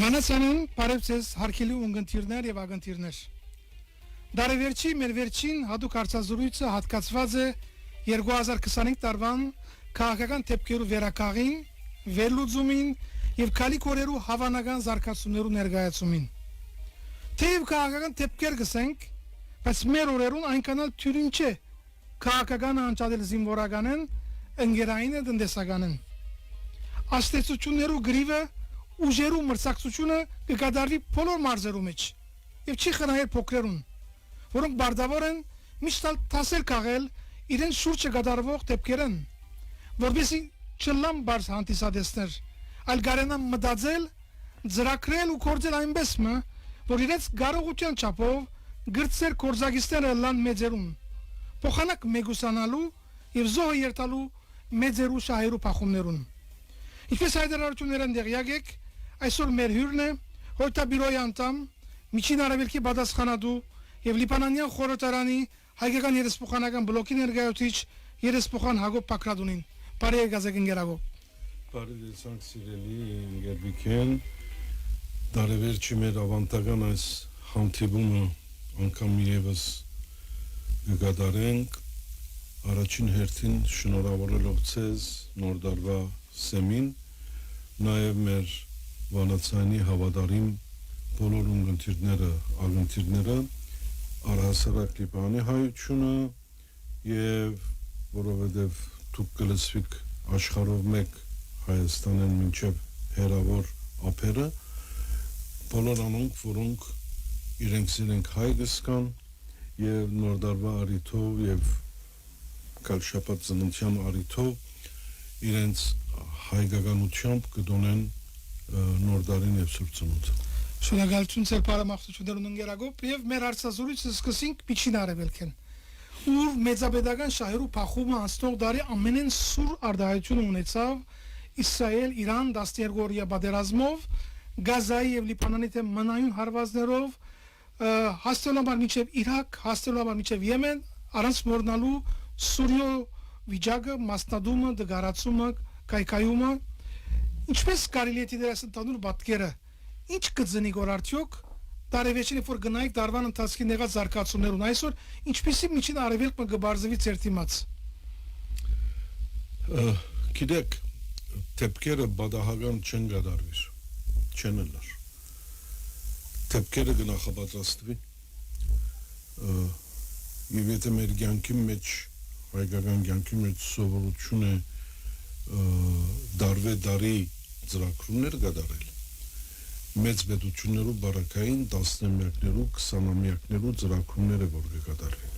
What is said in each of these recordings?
Մանացանն բարևձեզ հարկելի ունգընտիրներ եւ ագընտիրներ։ Դարևերջի մեր վերջին հadouk հարցազրույցը հատկացված է 2025 տարվան քաղաքական դեպքերու վերակաղին, վերլուծումին եւ քալիքորերու հավանական զարգացումներու ներկայացումին։ Թեև քաղաքական դեպքեր գսենք, բայց մեր օրերուն այնքան էլ թյուրին չէ քաղաքական անջատել զինվորականն ընկերային է տնտեսականն։ Աստեցություններու գրիվը ուժերու մրցակցությունը կկատարվի բոլոր մարզերու մեջ եւ չի խնայել փոքրերուն, որոնք բարձավոր են միշտ տասել քաղել իրեն շուրջը կատարվող դեպքերն, որովհետեւ չլամ բարձ հանդիսադեսներ, այլ կարենան մտածել, ծրագրել ու կործել այնպես, որ իրենց կարողության չափով գրծեր կորզագիստերը լան մեծերուն, փոխանակ մեգուսանալու եւ զոհ երթալու մեծերու շահերու փախումներուն։ Ինչպես հայտարարություններն դեղյակ եք, այսօր մեր հյուրն է հոյտաբիրոյի անդամ, միջին արևելքի պատասխանատու եւ Լիբանանյան խորհրդարանի հայկական երեսփոխանական բլոկի ներկայացուցիչ երեսփոխան Հակոբ Բակրատունին։ Բարի եկած եք Գերագով։ Բարի դեսանք սիրելի Գերբիկեն, դարևերջի մեր ավանդական այս հանդիպումը անգամ եւս կգադարենք առաջին հերթին շնորհավորելով ցեզ նոր դարվա սեմին, նաեւ մեր Վանացյանի հավատարիմ բոլոր ունգընտիրները, ագընտիրները, առհասարակ Լիբանանի հայությունը եւ որովհետեւ դուք կլսվիք աշխարհով մեկ Հայաստանեն մինչեւ հերավոր ափերը, բոլոր անոնք, որոնք իրենք սիրենք հայ գսկան եւ նոր դարվա արիթով եւ կալշապատ ծննդյան արիթով իրենց հայկականությամբ կդոնեն նոր դարին եւ սուրբ ծնունդ։ Շնորհակալություն ձեր բարեմաղթություններուն ընկերագոբ եւ մեր հարցազրույցը սկսենք միջին արևելքեն։ Ուր մեծապետական շահերու փախումը անցնող դարի ամենեն սուր արդահայտությունը ունեցավ Իսրայել-Իրան 12-օրյա պատերազմով, Գազայի եւ Լիբանանի դեմ մնայուն հարվածներով, հաստելաբար մինչեւ Իրաք, հաստելաբար մինչեւ Եմեն, առանց մոռնալու Սուրիո վիճակը, մասնադումը, դգարացումը, կայքայումը, ինչպես կարելի է դիտել այս ընդհանուր պատկերը, ինչ կձնի որ արդյոք տարեվերջին որ գնայիք դարվան ընթացքի նեղած զարգացումներուն այսօր ինչպեսի միջին արևելքը կբարձվի ձեր դիմաց։ Գիտեք, դեպքերը բադահական չեն գդարվիր, չեն լար։ Դեպքերը կնախապատրաստվի։ Եվ եթե մեր կյանքի մեջ, հայկական կյանքի մեջ սովորություն է դարվե դարի ծրագրումներ գդարել, մեծ պետություններու բարակային 10-ամյակներու, 20-ամյակներու ծրագրումները որ կգդարվեն։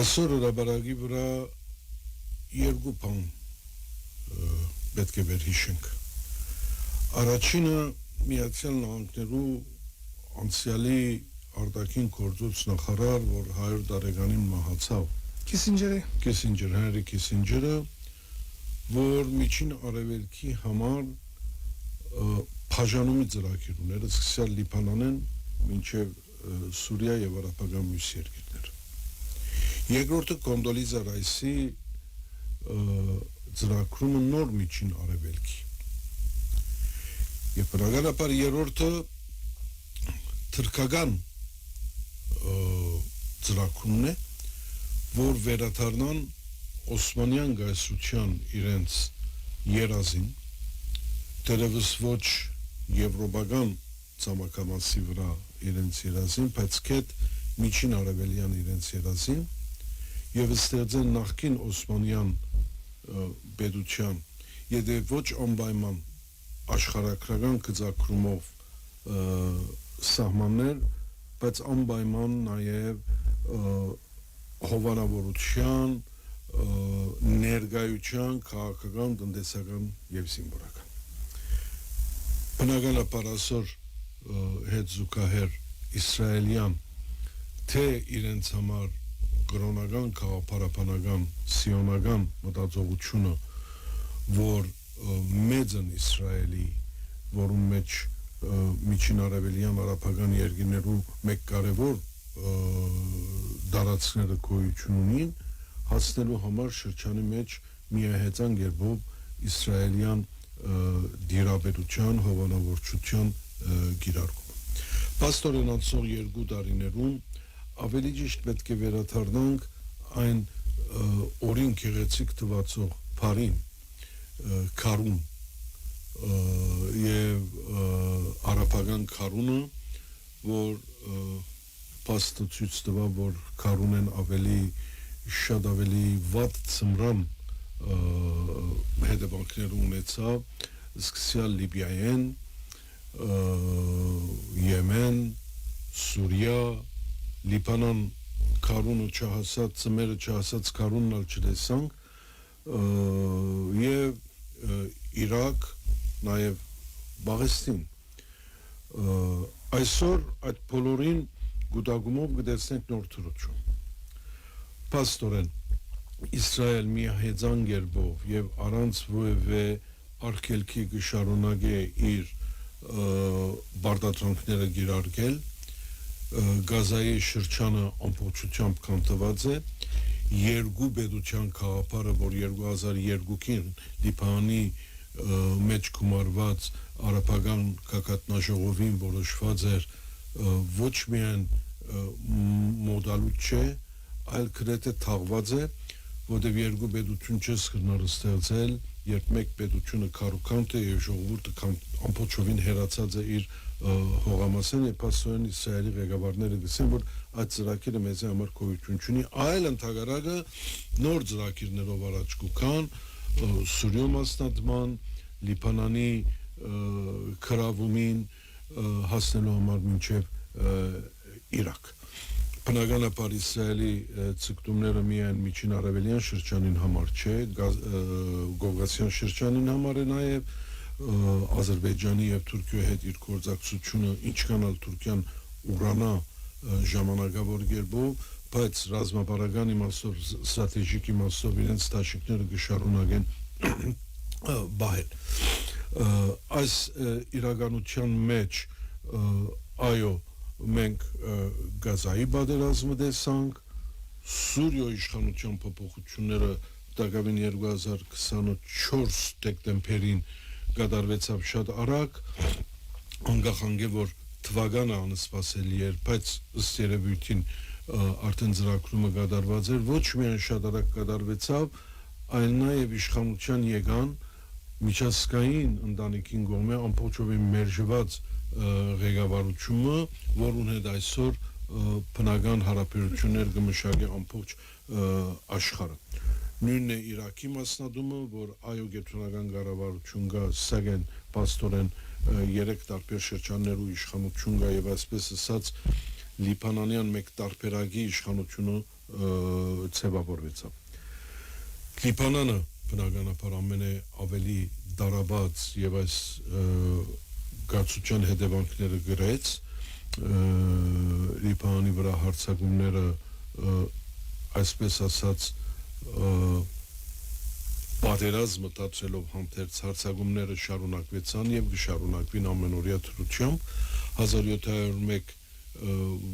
Այսօր հրաբարակի վրա երկու բան պետք է վերհիշենք։ Առաջինը Միացյալ Նահանգներու անցյալի արտաքին գործոց նախարար, որ 100 տարեկանին մահացավ, Հենրի Քիսինջերը, որ միջին արևելքի համար բաժանումի ծրագիր ուներ, սկսյալ Լիբանանեն մինչև Սուրիա եւ արաբական մյուս երկրներ։ Երկրորդը Կոնդոլիզա Ռայսի ծրագրումը նոր միջին արևելքի։ Եվ բնականաբար երրորդը թրքական ծրագրումն է, որ վերադառնան Օսմանյան գայսրության իրենց երազին, դերևս ոչ եվրոպական ցամաքամասի վրա իրենց երազին, բայց կետ միջին արևելյան իրենց երազին եւ ստեղծեն նախկին Օսմանյան պետության եթե ոչ անպայման աշխարհագրական գծակրումով սահմաններ, բայց անպայման նաեւ հովանավորության, ներկայության, քաղաքական, տնտեսական եւ զինվորական։ Բնականաբար այսօր հետ զուգահեռ իսրայելյան թե իրենց համար կրոնական, քաղաքապարապանական, սիոնական մտածողությունը, որ մեծն Իսրայելի, որում մեջ միջին արևելյան արաբական երկրներու մեկ կարևոր դարածքները գոյություն ունին, հասնելու համար շրջանի մեջ միահեծան գերբով իսրայելյան դիրաբերության, հովանավորչության գիրարկումը։ Պաստորեն անցող 2 տարիներում ավելի ճիշտ պետք է վերադառնանք այն օրին գեղեցիկ թվացող բարին, քարուն եւ արաբական քարունը, որ պաստը ցույց տվավ, որ քարունեն շատ ավելի վատ ծմրան հետևանքներ ունեցավ, սկսյալ Լիբիայեն, Եմեն, Սուրիա, Լիբանան քարունը չհասած, ծմերը չհասած քարունն ալ չտեսանք, եւ Իրաք, նաեւ Բաղեստին։ Այսօր այդ բոլորին գուտագումով գտեցնենք նոր թրություն։ Պաստորեն Իսրայել միահեծան գերբով եւ առանց որևէ արգելքի կշարունակե իր բարդատրանքները գիրարկել, Գազայի շրջանը ամբողջությամբ կանտված է, երկու պետության գաղափարը, որ 2002-ին Լիբանանի մեջ գումարված արաբական գագաթնաժողովին որոշված էր, ոչ միայն մոդալուտ չէ, այլ գրեթե թաղված է, որտեղ երկու պետություն չես հնար ստեղծել, երբ մեկ պետությունը քարուքանտ է եւ ժողովուրդը ամբողջովին հերացած է իր հողամասեն եւ պաստորեն Իսրայելի ղեկավարները գսեն, որ այդ ծրագիրը մեզ համար գոյություն չունի, այլ ընդհանրակը նոր ծրագիրներով առաջ կուքան, Սուրիո մասնատման, Լիբանանի քրավումին հասնելու համար մինչև Իրաք։ Բնականաբար Իսրայելի ցկտումները միայն միջին արևելյան շրջանին համար չէ, Կովկասյան շրջանին համար է նաև Ադրբեջանի եւ Թուրքիայի հետ իր գործակցությունը ինչքան էլ Թուրքիան ուրանա ժամանակավոր գերբով, բայց ռազմավարական իմաստով, ստրատեգիկ իմաստով իրենց տաշիկները կշարունակեն բահել։ Այս իրականության մեջ այո մենք Գազայի պատերազմը տեսանք, Սուրիո իշխանության փոփոխությունները տակավին 2024 դեկտեմբերին կատարվեցավ շատ արագ, անկախ որ թվականը անսպասելի էր, բայց ըստ երևույթին արդեն ծրագրումը կատարված էր, ոչ միայն շատ արագ կատարվեցավ, այլ նաև իշխանության եկան միջազգային ընտանիքին կողմէ ամբողջովին մերժված ղեկավարությունը, որուն հետ այսօր բնական հարաբերություններ կմշակի ամբողջ աշխարհը։ Նույնն է Իրաքի մասնադումը, որ այո գերբնական կառավարություն կա, սակայն պաստորեն 3 տարբեր շրջաններու իշխանություն կա եւ այսպես ասած Լիբանանյան մեկ տարբերակի իշխանությունը ձևավորվեցավ։ Լիբանանը բնականաբար ավելի դարաբաց եւ այս գացության հետևանքները գրեց, Լիբանանի վրա հարձակումները այսպես ասած պատերազմը դարձելով հանդերձ հարձակումները շարունակվեցան եւ կշարունակվին ամենօրյա թրությամբ 1701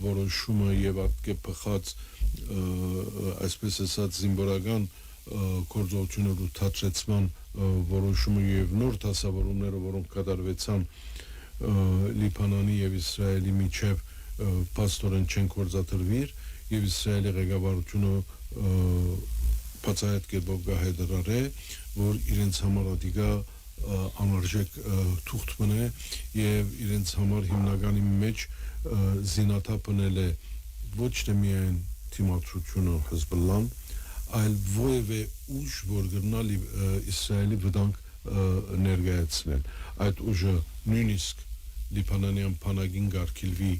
որոշումը եւ ատկե փխած այսպես ասած զինվորական գործողությունների թատրեցման որոշումը եւ նոր դասավորումները, որոնք կատարվեցան Լիբանանի եւ Իսրայելի միջև պաստորեն չեն գործադրվիր եւ Իսրայելի ղեկավարությունը բացահայտ կերպով գահեդրար է, որ իրենց համար ադիգա անարժեք թուղթ մնե եւ իրենց համար հիմնականի մեջ զինաթափնել է ոչ թե միայն թիմադրությունը Հեզբոլլան, այլ որևէ ուժ, որ գտնալ Իսրայելի վտանգ ներկայացնել։ Այդ ուժը նույնիսկ Լիբանանյան բանակին գարկիլվի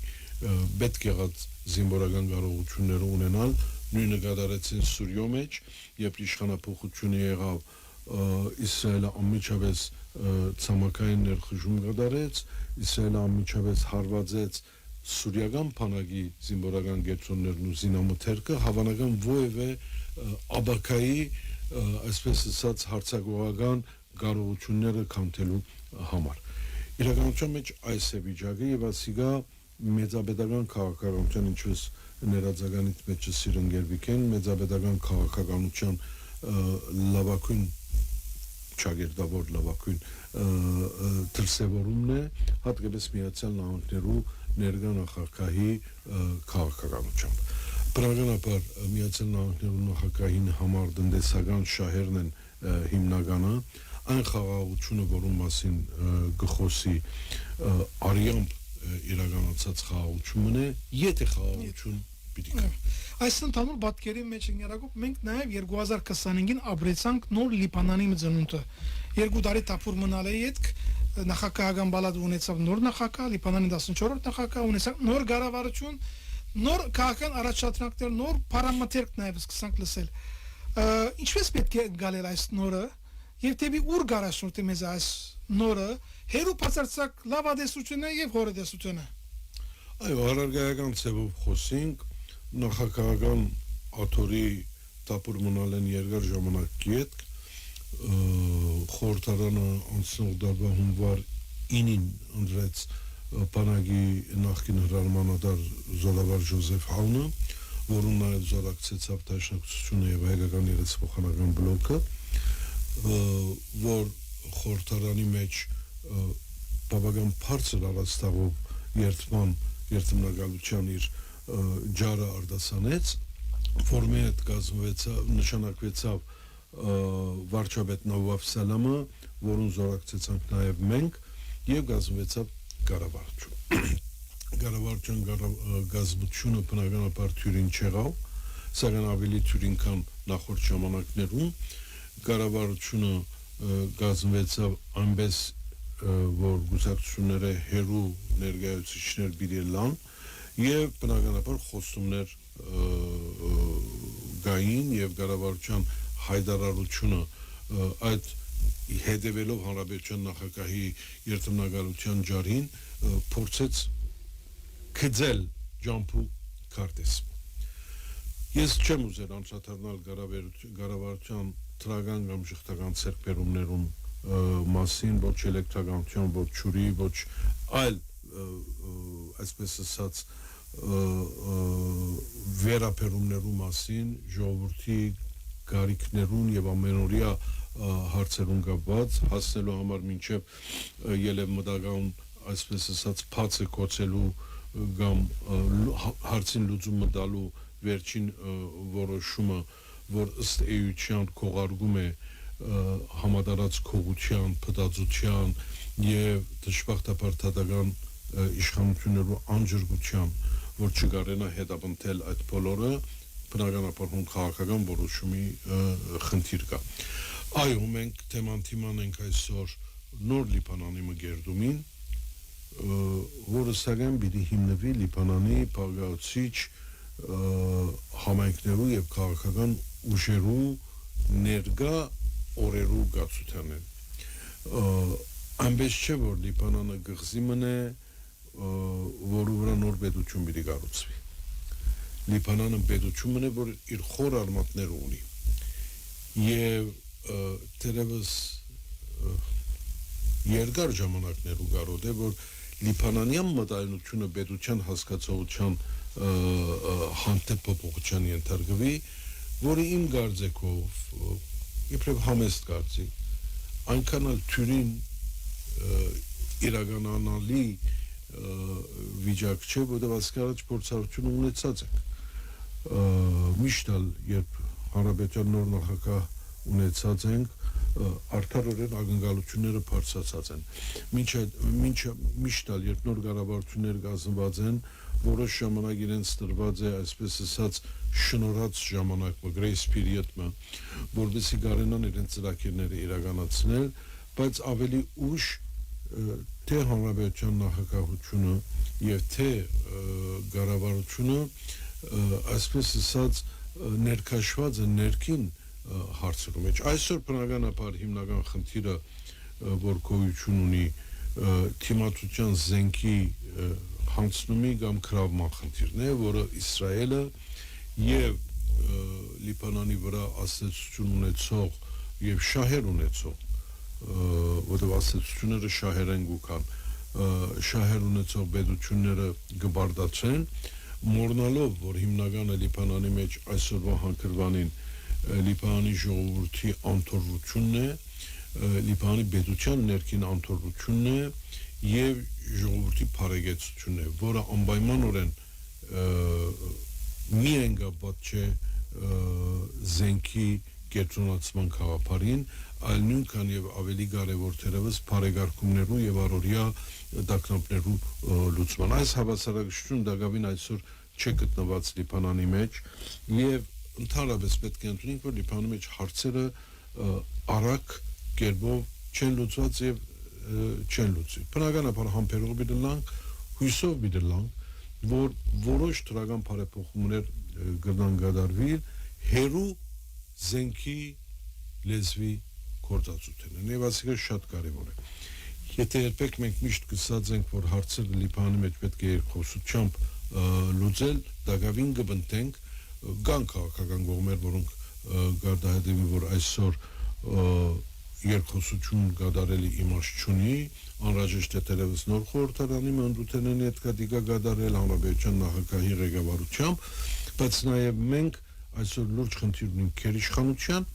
պետք եղած զինվորական կարողություններ ունենալ, նույնը կատարեցին Սուրիո մեջ, երբ իշխանափոխությունը եղավ Իսրայելը անմիջապես ցամաքային ներխուժում կատարեց, Իսրայելը անմիջապես հարվածեց Սուրիական բանակի զինվորական գետրոններն ու զինամթերքը, հավանական որևէ աբակայի այսպես ասած հարցակողական կարողությունները կանթելու համար։ Իրականության մեջ այս է վիճակը եւ ասիգա մեծապետական քաղաքականության ինչպես ներածականից մեջը սիրուն գերբիկ են մեծապետական քաղաքականության լավագույն ճագերտավոր լավագույն դրսևորումն է հատկապես Միացյալ Նահանգներու ներկա նախագահի քաղաքականությամբ բնականաբար Միացյալ Նահանգներու նախագահին համար տնտեսական շահերն են հիմնականը այն խաղաղությունը որում մասին գխոսի արիամբ իրականացած խաղաղությունն է եթե խաղաղություն պիտի կա Այս ընդհանուր պատկերի մեջ ներառող մենք նաև 2025-ին ապրեցանք նոր Լիբանանի ծնունդը երկու տարի տապուր մնալ է յետք նախագահական բալադ ունեցավ նոր նախագահ Լիբանանի 14-րդ նախագահ ունեցավ նոր կառավարություն նոր քաղաքական առաջադրանքներ նոր պարամետրեր նաև սկսանք լսել ինչպես պետք է գալել այս նորը եւ դեպի ուր գարաշնորհ մեզ այս նորը հերու բացարձակ լավադեսությունը եւ հորադեսությունը այո հարարգայական ծևով խոսենք նախագահական աթորի տապուր մնալեն երկար ժամանակ յետք խորհրդարանը անցնող դարվա հունվար 9-ին ընդրեց բանակի նախկին հրամանատար Զորավար Ջոզեֆ Հաունը որում նաև զորակցեցավ դաշնակցությունը եւ հայկական երեցփոխանական բլոկը որ խորհրդարանի մեջ բավական բարձր առաստաղով երթմնակալության իր ջարը արտասանեց ֆորմի հետ կազմվեցավ նշանակվեցավ վարչապետ Նավաֆ Սալամը որուն զորակցեցանք նաև մենք եւ կազմվեցավ կառավարություն գազբությունը բնականաբար թյուրին չեղավ սակայն ավելի թյուրին քան նախորդ ժամանակներում կառավարությունը կազմվեցավ այնպես որ գուսակցությունները հերու ներկայացուցիչներ բիրելան եւ բնականաբար խոստումներ գային եւ կառավարության հայտարարությունը այդ հետևելով հանրապետության նախագահի երթմնակալության ջարին փորձեց քծել ջամփու քարտեզ ես չեմ ուզեր անդրադառնալ կառավարության թրագան կամ շղթական ցերկբերումներում մասին ոչ էլեկտրականության ոչ ջուրի ոչ այլ այսպես ասած վերապերումներու մասին ժողովրդի գարիքներուն եւ ամենօրյա հարցերուն կապված հասնելու համար մինչև ելև մտական այսպես ասած փացը կոչելու կամ հարցին լուծումը տալու վերջին որոշումը որ ըստ էության քողարկում է համատարած քողության, փտածության եւ դժբախտաբար թատական իշխանություններու անջրկության, որ չկարենա հետապնդել այդ բոլորը, բնականաբար հուն քաղաքական որոշումի խնդիր կա։ Այո, մենք թեման ենք այսօր նոր Լիբանանի մգերդումին, որը սակայն պիտի հիմնվի Լիբանանի բաղկացուցիչ համայնքներու եւ քաղաքական ուժերու ներկա օրերու գացությանն այնպես չէ որ Լիբանանը գղզի մնե որը վրա նոր պետություն պիտի կառուցվի Լիբանանը պետություն մնե որ իր խոր արմատներ ունի եւ դերևս երկար ժամանակներու գարոտ է որ Լիբանանյան մտայնությունը պետության հասկացողության հանդեպ փոփոխության ենթարկվի որը իմ կարծիքով իբրև համեստ կարծիք այնքան էլ թյուրին իրականանալի վիճակ չէ որտեղ ասկարաջ փորձառություն ունեցած ենք միշտ երբ հանրապետության նոր նախագահ ունեցած ենք արդարորեն ակնկալությունները բարձրացած են միշտ երբ նոր կառավարություններ կազմված են որոշ ժամանակ իրենց տրված է այսպես ասած շնորհած ժամանակ grace period-ը որովհետեւ կարենան իրենց ծրագիրները իրականացնել բայց ավելի ուշ թե հանրապետության նախագահությունը եւ թե կառավարությունը այսպես ասած ներքաշված է ներքին հարցերու մեջ այսօր բնականաբար հիմնական խնդիրը որ գոյություն ունի թիմատության զենքի հանցնումի կամ քրավման խնդիրն է որը Իսրայելը եւ Լիբանանի վրա ասացություն ունեցող եւ շահեր ունեցող որը ասացությունները շահեր են գուքան շահեր ունեցող պետությունները գբարդացեն մորնալով որ հիմնականը Լիբանանի մեջ այսօրվա հանգրվանին Լիբանանի ժողովրդի անթորությունն է Լիբանանի պետության ներքին անդորրությունն է եւ ժողովրդի բարեկեցությունն է, որը անպայմանորեն միայն կապված չէ զենքի կենտրոնացման խաղապարին, այլ նույնքան եւ ավելի կարեւոր թերևս բարեկարգումներու եւ առօրյա դակնապներու լուծման։ Այս հավասարակշռությունը դակավին այսօր չի գտնված Լիբանանի մեջ եւ ընդհանրապես պետք է ընդունենք, որ Լիբանանի մեջ հարցերը արագ կերպով չեն լուծված եւ չեն լուծի։ Բնականաբար համբերող բիդլանք, հույսով բիդլանք, որ որոշ դրական բարեփոխումներ կգնան կատարվի հերու զենքի լեզվի գործածությունն եւ ասիկա շատ կարեւոր է։ Եթե երբեք մենք միշտ գսած ենք, որ հարցերը Լիբանանի մեջ պետք է երկխոսությամբ լուծել, դակավին կբնտենք կան քաղաքական կողմեր, որոնք գարտահայտվի, որ այսօր երկխոսություն կատարելի իմաստ չունի, անհրաժեշտ է դերևս նոր խորհրդարանի մանդութենի հետ կդիկա կատարել հանրապետության նախագահի ղեկավարությամբ, բայց նաև մենք այսօր լուրջ խնդիր ունենք քերիշխանության,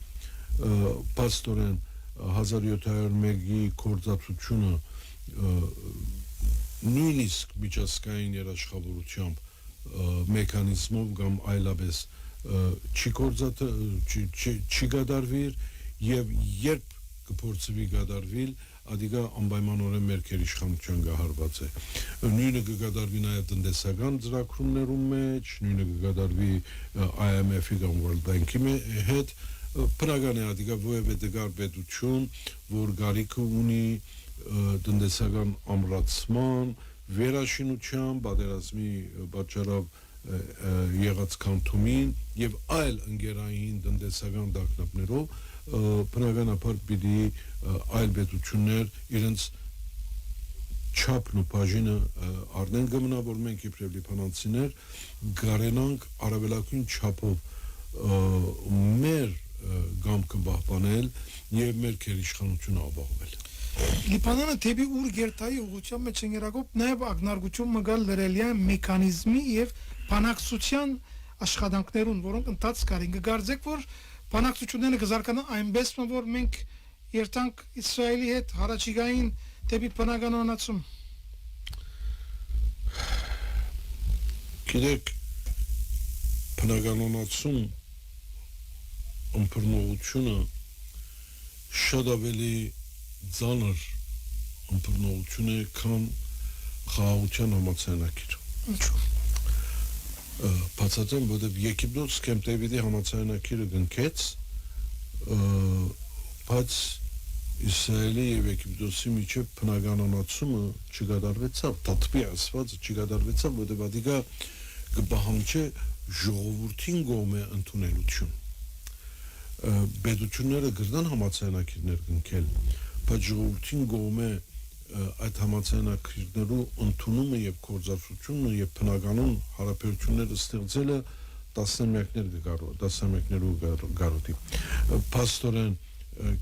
պաստորեն 1701-ի գործածությունը նույնիսկ միջազգային երաշխավորությամբ մեխանիզմով կամ այլապես չի կատարվիր եւ երբ կփորձվի կատարվիլ, ադիգա անպայմանորեն մեր քերիշխանության գահարված է։ Նույնը կկատարվի նաև տնտեսական ծրագրումներում մեջ, նույնը կկատարվի IMF-ի կամ World Bank-ի հետ, բնական է ադիգա որևէ դգար պետություն, որ գարիքը ունի տնտեսական ամրացման, վերաշինության, պատերազմի պատճառով եղած քանթումին եւ այլ ընկերային տնտեսական դակնապներով բնականաբար պիտի այլ պետություններ իրենց չափն ու բաժինը առնեն կմնա, որ մենք իբրև լիբանանցիներ գարենանք առավելագույն չափով մեր գամքը պահպանել եւ մեր քերիշխանությունը ապահովել։ Լիբանանը դեպի ուր գերտայի ուղղության մեջ ընկերակոպ նաև ակնարկություն մգալ լրելյան մեխանիզմի եւ բանակցության աշխատանքներուն, որոնք ընթաց կարին կգարձեք, որ բանակցությունները կզարգանան այնպես, որ մենք երթանք Իսրայելի հետ հարաճիգային դեպի բնականոնացում։ Գիտեք, բնականոնացում ըմբռնողությունը շատ ավելի ծանր ըմբռնողություն է, քան խաղաղության համաձայնագիր։ Ինչու՞։ Բացատրեմ, որտեղ Եգիպտոս Քեմփ Դեվիդի համաձայնագիրը կնքեց, բայց Իսրայելի եւ Եգիպտոսի միջեւ բնականոնացումը չկատարվեցավ, դատվի ասված չկատարվեցավ, որտեղ ադիգա կբահանջի ժողովրդին կողմէ ընդունելություն։ Պետությունները գրնան համաձայնագիրներ կնքել, բայց ժողովրդին կողմէ այդ համաձայնագիրներու ընդունումը եւ գործածությունը եւ բնականon հարաբերությունները ստեղծելը տասնամյակներու գարոտի։ Պաստորեն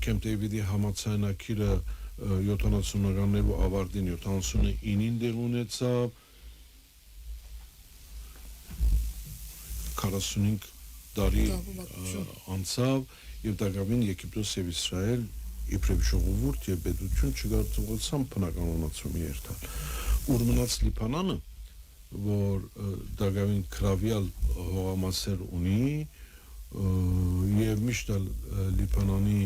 Քեմփ Դեվիդի համաձայնագիրը 70-ականներու ավարտին 79-ին դեղ ունեցավ, 45 տարի անցավ եւ դակավին Եգիպտոս եւ Իսրայել իբրև ժողովուրդ եւ պետություն չկարողացան բնականոնացումի երթալ։ Ուր մնաց Լիբանանը, որ դակավին քրավյալ հողամասեր ունի եւ միշտ Լիբանանի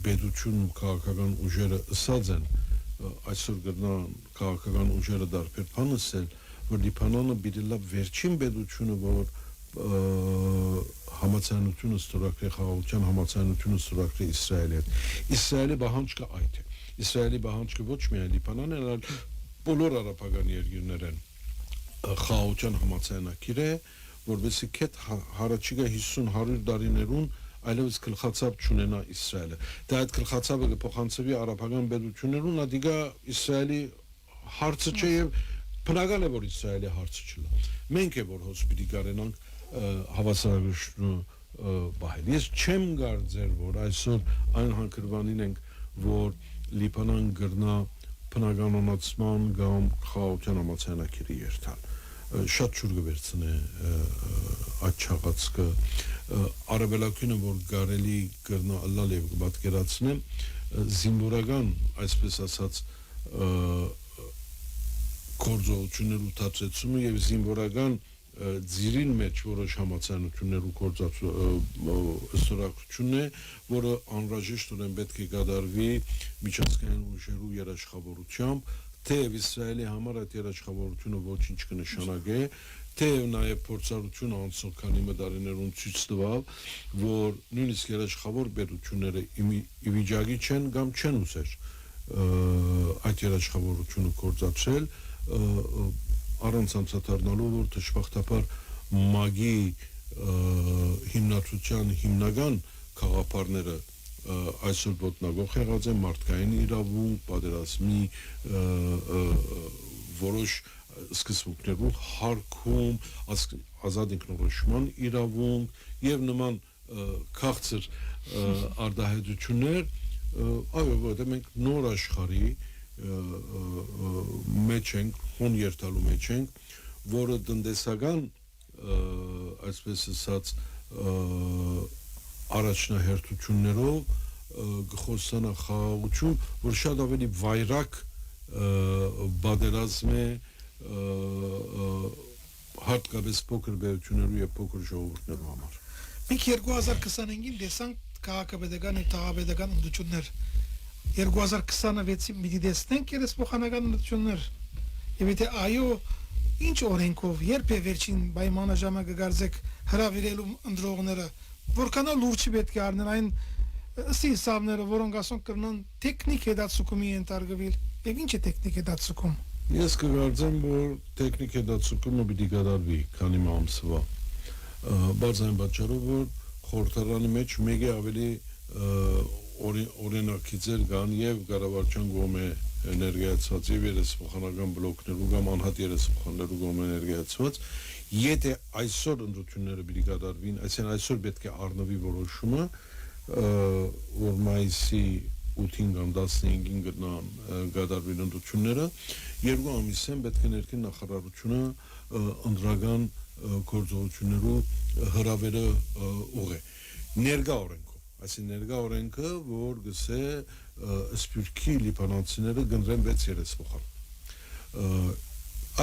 պետություն ու քաղաքական ուժերը ըսած են այսօր գտնան քաղաքական ուժերը դարբեր բան ասել, որ Լիբանանը պիտի լավ վերջին պետությունը, որ համաձայնությունը ստորագրի խաղաղության համաձայնությունը ստորագրի Իսրայելի հետ։ Իսրայելի բանջկը այդ է։ Իսրայելի բանջկը ոչ միայն Լիբանանն է, այլ բոլոր արաբական երկրներն խաղաղության համաձայնագիր է, որովհետեւ քեթ հարաճիգա 50-100 տարիներուն այլևս գլխացավ չունենա Իսրայելը։ Դա այդ գլխացավը կփոխանցվի արաբական պետություններուն, ադիգա Իսրայելի հարցը չէ եւ բնական է, որ Իսրայելի հարցը չլա։ Մենք է որ հոս պիտի կարենանք հավասարակշռությունը բահել։ Ես չեմ կարծեր, որ այսօր այն հանգրվանին ենք, որ Լիբանան գրնա բնականոնացման կամ խաղաղության համաձայնագիրի երթալ։ շատ շուտ կվերցնե այդ չաղացքը արաբելակյունը որ կարելի կրնա ըլլալ եւ կպատկերացնե զինվորական այսպես ասած գործողություններ ուտացեցումը եւ զինվորական ձիրին մեջ որոշ համացանություններ ու գործածությունն է, որը անհրաժեշտորեն պետք է կատարվի միջազգային ուժերու երաշխավորությամբ, թեև Իսրայելի համար այդ երաշխավորությունը ոչինչ կնշանակի, թեև նաև փորձառությունը անցող քանի մդարիներուն ցույց տվավ, որ նույնիսկ երաշխավոր պետությունները ի վիճակի չեն կամ չեն ուզեր այդ երաշխավորությունը գործադրել առանց անդրադառնալու որ դժբախտաբար մագի հիմնադրության հիմնական խաղապարները այսօր ոտնագող եղած են մարդկային իրավունք, պատերազմի որոշ սկզբունքներու հարկում, ազատ ինքնորոշման իրավունք եւ նման քաղցր արտահայտություններ, այո, որտեղ մենք նոր աշխարհի մեջ ենք, հոն երթալու մեջ ենք, որը տնտեսական այսպես ասած առաջնահերթություններով գխոսանա խաղաղություն, որ շատ ավելի վայրակ բادرազմ է հատկապես փոքր բերություններու եւ փոքր ժողովուրդներու համար։ Մենք 2025-ին տեսանք քաղաքապետական եւ թաղապետական ընդդություններ 2026-ին մի դեսնենք երեսփոխանական ընդդություններ եւ եթե այո ինչ օրենքով երբ է վերջին պայմանաժամը կգարձեք հրավիրելու ընդրողները որքան լուրջ պետք է առնեն այն սիսավները որոնք ասում կրնան տեխնիկ հետացումի ենթարկվել եւ ինչ է տեխնիկ հետացում Ես կգարձեմ որ տեխնիկ հետացումը պիտի կատարվի քանի ամսվա բարձրային պատճառով որ խորհրդարանի մեջ մեկի ավելի օրինակիցեր կան եւ կառավարության կողմէ էներգիացված եւ երեսփոխանական բլոկներու կամ անհատ երեսփոխաններու կողմէ էներգիացված եթե այսօր ընդդությունները պիտի կատարվին այսինքն այսօր պետք է առնվի որոշումը որ մայիսի 8-ին կամ 15-ին գտնան կատարվին ընդդությունները երկու ամիսեն պետք է ներքին նախարարությունը ընդրական գործողություններու հրավերը ուղղի ներկա օրենքով այսինքն ներկա օրենքը որ գսե սպյուրքի լիբանանցիները գնդրեն 6 երեսփոխան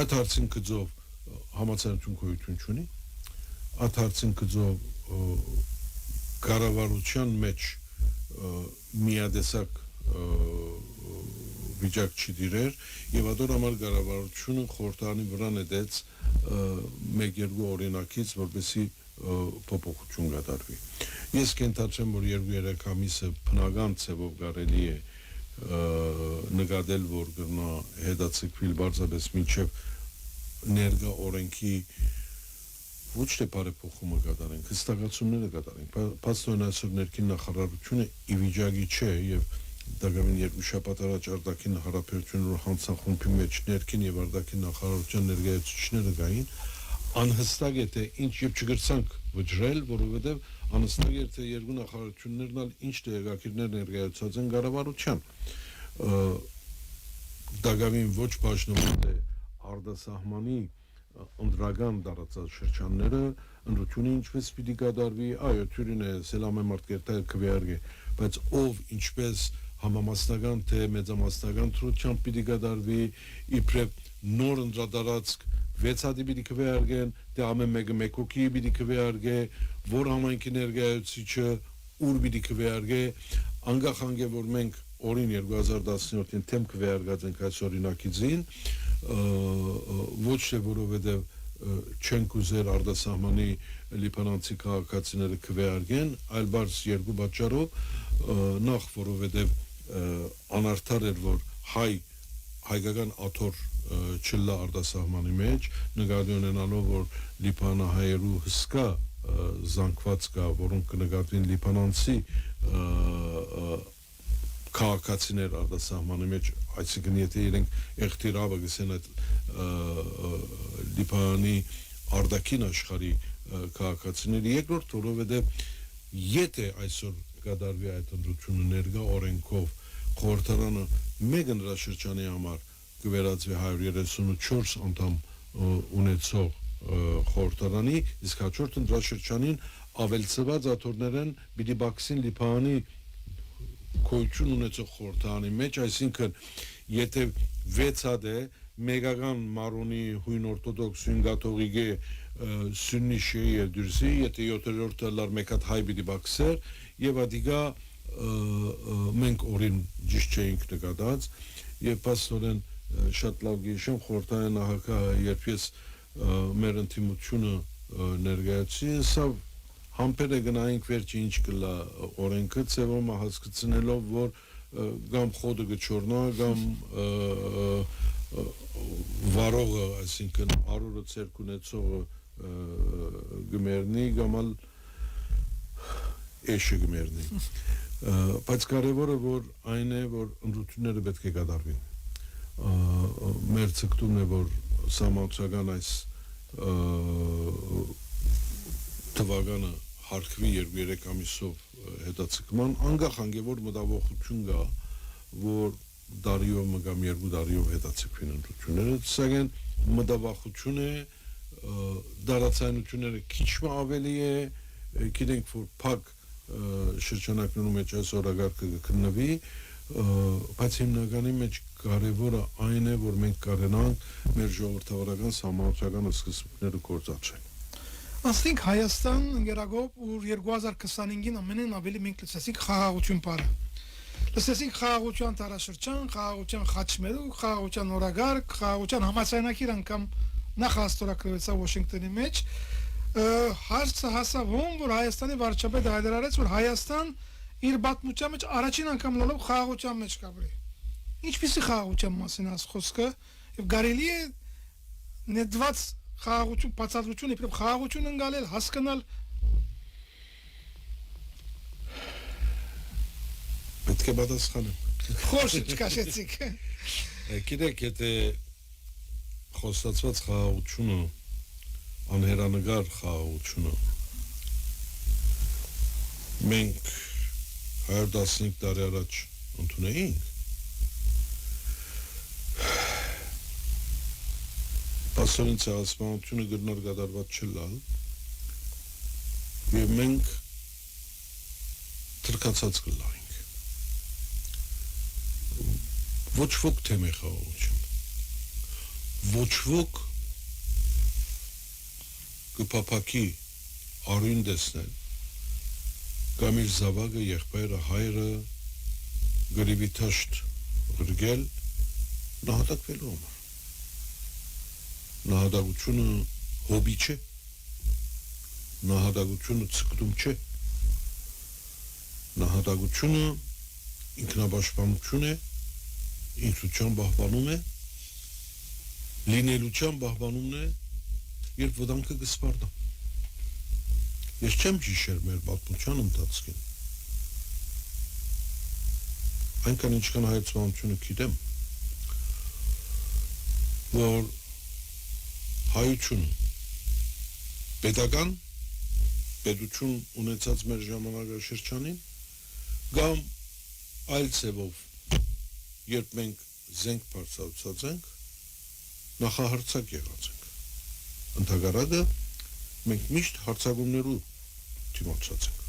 այդ հարցին գծով համացանություն գոյություն չունի այդ հարցին գծով կառավարության մեջ միադեսակ վիճակ չի դիրեր եւ ադոր համար կառավարությունը խորհրդանի վրա նետեց մեկ-երկու օրինակից որպեսի փոփոխություն կատարվի ես կենթադրեմ որ 2-3 ամիսը բնական ցևով կարելի է նկատել որ կնա հետացկվել բարձրապես մինչև ներկա օրենքի ոչ թե բարեփոխումը կատարենք, հստակացումները կատարենք, փաստորեն այսօր ներքին նախարարությունը ի վիճակի չէ եւ դակամին երկու շաբաթ առաջ արտաքին հարաբերություններով հանցախումբի մեջ ներքին եւ արտաքին նախարարության ներկայացուցիչները գային անհստակ է թե ինչ եւ չգրցանք վճռել, որովհետեւ անհստակ է թե երկու նախարարություններն ալ ինչ տեղեկակիրներ ներկայացած են կառավարության դակամին ոչ բաժնված է արտասահմանի ընդրական դարածաշրջանները ընդրությունը ինչպես պիտի կատարվի այո թյուրին է սելամե մարտկերտը քվեարկե բայց ով ինչպես համամասնական թե մեծամասնական թրությամբ պիտի կատարվի իբրև նոր ընդրադարածք 6 հատի պիտի քվեարկեն դե ամեն մեկը մեկ հոգի պիտի քվեարկե որ համայնքի ներկայացուցիչը ուր պիտի քվեարկե անկախ անգե որ մենք օրին 2017-ին թեմ քվեարկած ենք այս օրինակիցին ոչ թե որովհետև չենք ուզեր արտասահմանի լիբանանցի քաղաքացիները քվեարկեն, այլ բարձ երկու պատճառով նախ որովհետև անարդար էր որ հայկական աթոռ չլա արտասահմանի մեջ նկատի ունենալով որ լիբանանահայերու հսկա զանգված կա որոնք կնկատվին լիբանանցի քաղաքացիներ արտասահմանի մեջ այսինքն եթե իրենք եղտիրավը գսեն այդ լիբանանի արտաքին աշխարհի քաղաքացիների երկրորդ որովհետև եթե այսօր կդարվի այդ ընդրությունը ներկա օրենքով խորհրդարանը մեկ ընդրաշրջանի համար կվերածվի 134 անդամ ունեցող խորհրդարանի, իսկ հաջորդ ընտրաշրջանին ավելցված աթոռներն պիտի բաքսին Լիբանանի քոյություն ունեցող խորհրդարանի մեջ, այսինքն եթե 6 հատ է մեգական մարոնի հույն օրթոդոքս հույն կաթողիկե սուննի շիի դուրսի, եթե 7-րդը լար մեկ հատ հայ պիտի բաքսեր եւ ադիգա մենք օրին ճիշտ չէինք նկատած եւ պաստորեն շատ լավ գիշեմ խորհրդային ահակահը երբ ես մեր ընտիմությունը ներկայացի սա համբերը գնայինք վերջի ինչ կլա օրենքը ծևոմը հասկացնելով որ գամ խոդը գչորնա գամ վարողը այսինքն արորը ցերկ ունեցողը գմերնի գամալ էշը գմերնի բայց կարևորը որ այն է որ ընդրությունները պետք է կատարվին մեր ցկտումն է որ սահմանության այս թվականը հարկվի 2-3 ամիսով հետաձգման անկախ անգևոր մտավախություն կա որ դարիով կամ 2 դարիով հետաձգվին ընդրությունները սակայն մտավախություն է դարացայնությունները քիչ ավելի է գիտենք որ փակ շրջանակներում մեջ այս օրագարկը կքննվի բայց հիմնականի մեջ կարևորը այն է որ մենք կարենանք մեր ժողովրդավարական համապատասխանական սկզբունքները գործադրել Ասենք Հայաստան գերագոբ ու 2025-ին ամենին ավելի մենք լսեցինք խաղաղություն բառը լսեցինք խաղաղության տարաշրջան խաղաղության խաչմերուկ խաղաղության օրագարկ խաղաղության համաձայնագիր անգամ նախաստորագրվեցավ Վաշինգտոնի մեջ հարցը հասավ ում որ Հայաստանի վարչապետը հայտարարեց որ Հայաստան իր պատմության մեջ առաջին անգամ լոլով խաղաղության մեջ կապրի ինչպիսի խաղաղության մասին ասած խոսքը եւ կարելի է նետված խաղաղություն բացատրություն իբրև խաղաղություն ընկալել հասկանալ պետք է պատասխանեմ խոշ չկաշեցիք գիտեք եթե խոստացված խաղաղությունը անհերանեկար խաղաղությունը մենք 115 տարի առաջ ընդունեինք Պաստորին ցեղասպանությունը գտնոր կատարված չլալ եւ մենք թրկացած կլայինք ոչ ոք թեմ է խաղաղություն ոչ ոք կփափակի արույն դեսնել կամ իր զավակը եղբայրը հայրը գրիվի թաշտ գրգել նահատակվելու համար նահատակությունը հոբի չէ նահատակությունը ցկտում չէ նահատակությունը ինքնապաշտպանություն է ինքնության պահպանում է լինելության պահպանումն է երբ վտանգը կսպառնա ես չեմ ճիշեր մեր պատմության ընթացքին այնքան ինչքան հայացողությունը գիտեմ որ հայություն պետական պետություն ունեցած մեր ժամանակաշրջանին կամ այլ ցևով երբ մենք զենք բարձրացած ենք նախահարցակ եղած ենք ընդհանրապես մենք միշտ հարցակումներու դիմացած ենք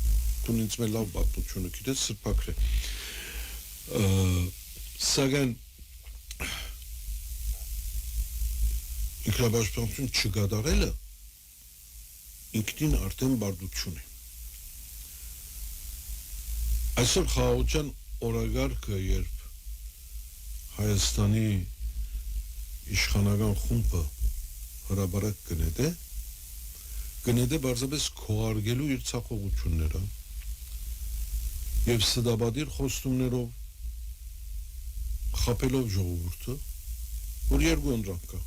դու ինձ մեր լավ պատմությունը գիտես սրբակրե սակայն ինքնապաշտպանություն չկատարելը ինքնին արդեն բարդություն է այսօր խաղաղության օրագարկը երբ Հայաստանի իշխանական խումբը հրաբարակ կնետե բարձրապես քողարկելու իր ցախողությունները եւ սդաբադիր խոստումներով խապելով ժողովուրդը որ երկու ընդրանք կա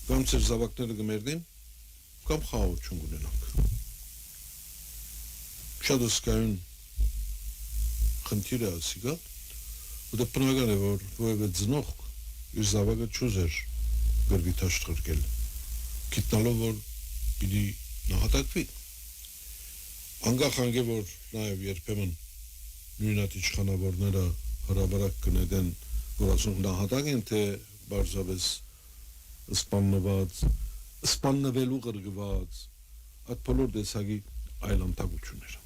կամ ծեր զավակները կմերդին կամ խաղաղություն կունենանք շատ հսկայուն խնդիրը ասիկա ու դա բնական է որ որևէ ծնող իր զավակը չուզեր գրվի թաշտ խրկել գիտնալով որ պիտի նահատակվի անկախ անգե որ նաև երբեմն նույնատ իշխանավորները հրաբարակ կնետեն որ ասում նահատակ են թե բարձրապես սպաննվելու գրգված այդ բոլոր տեսակի այլանդակությունները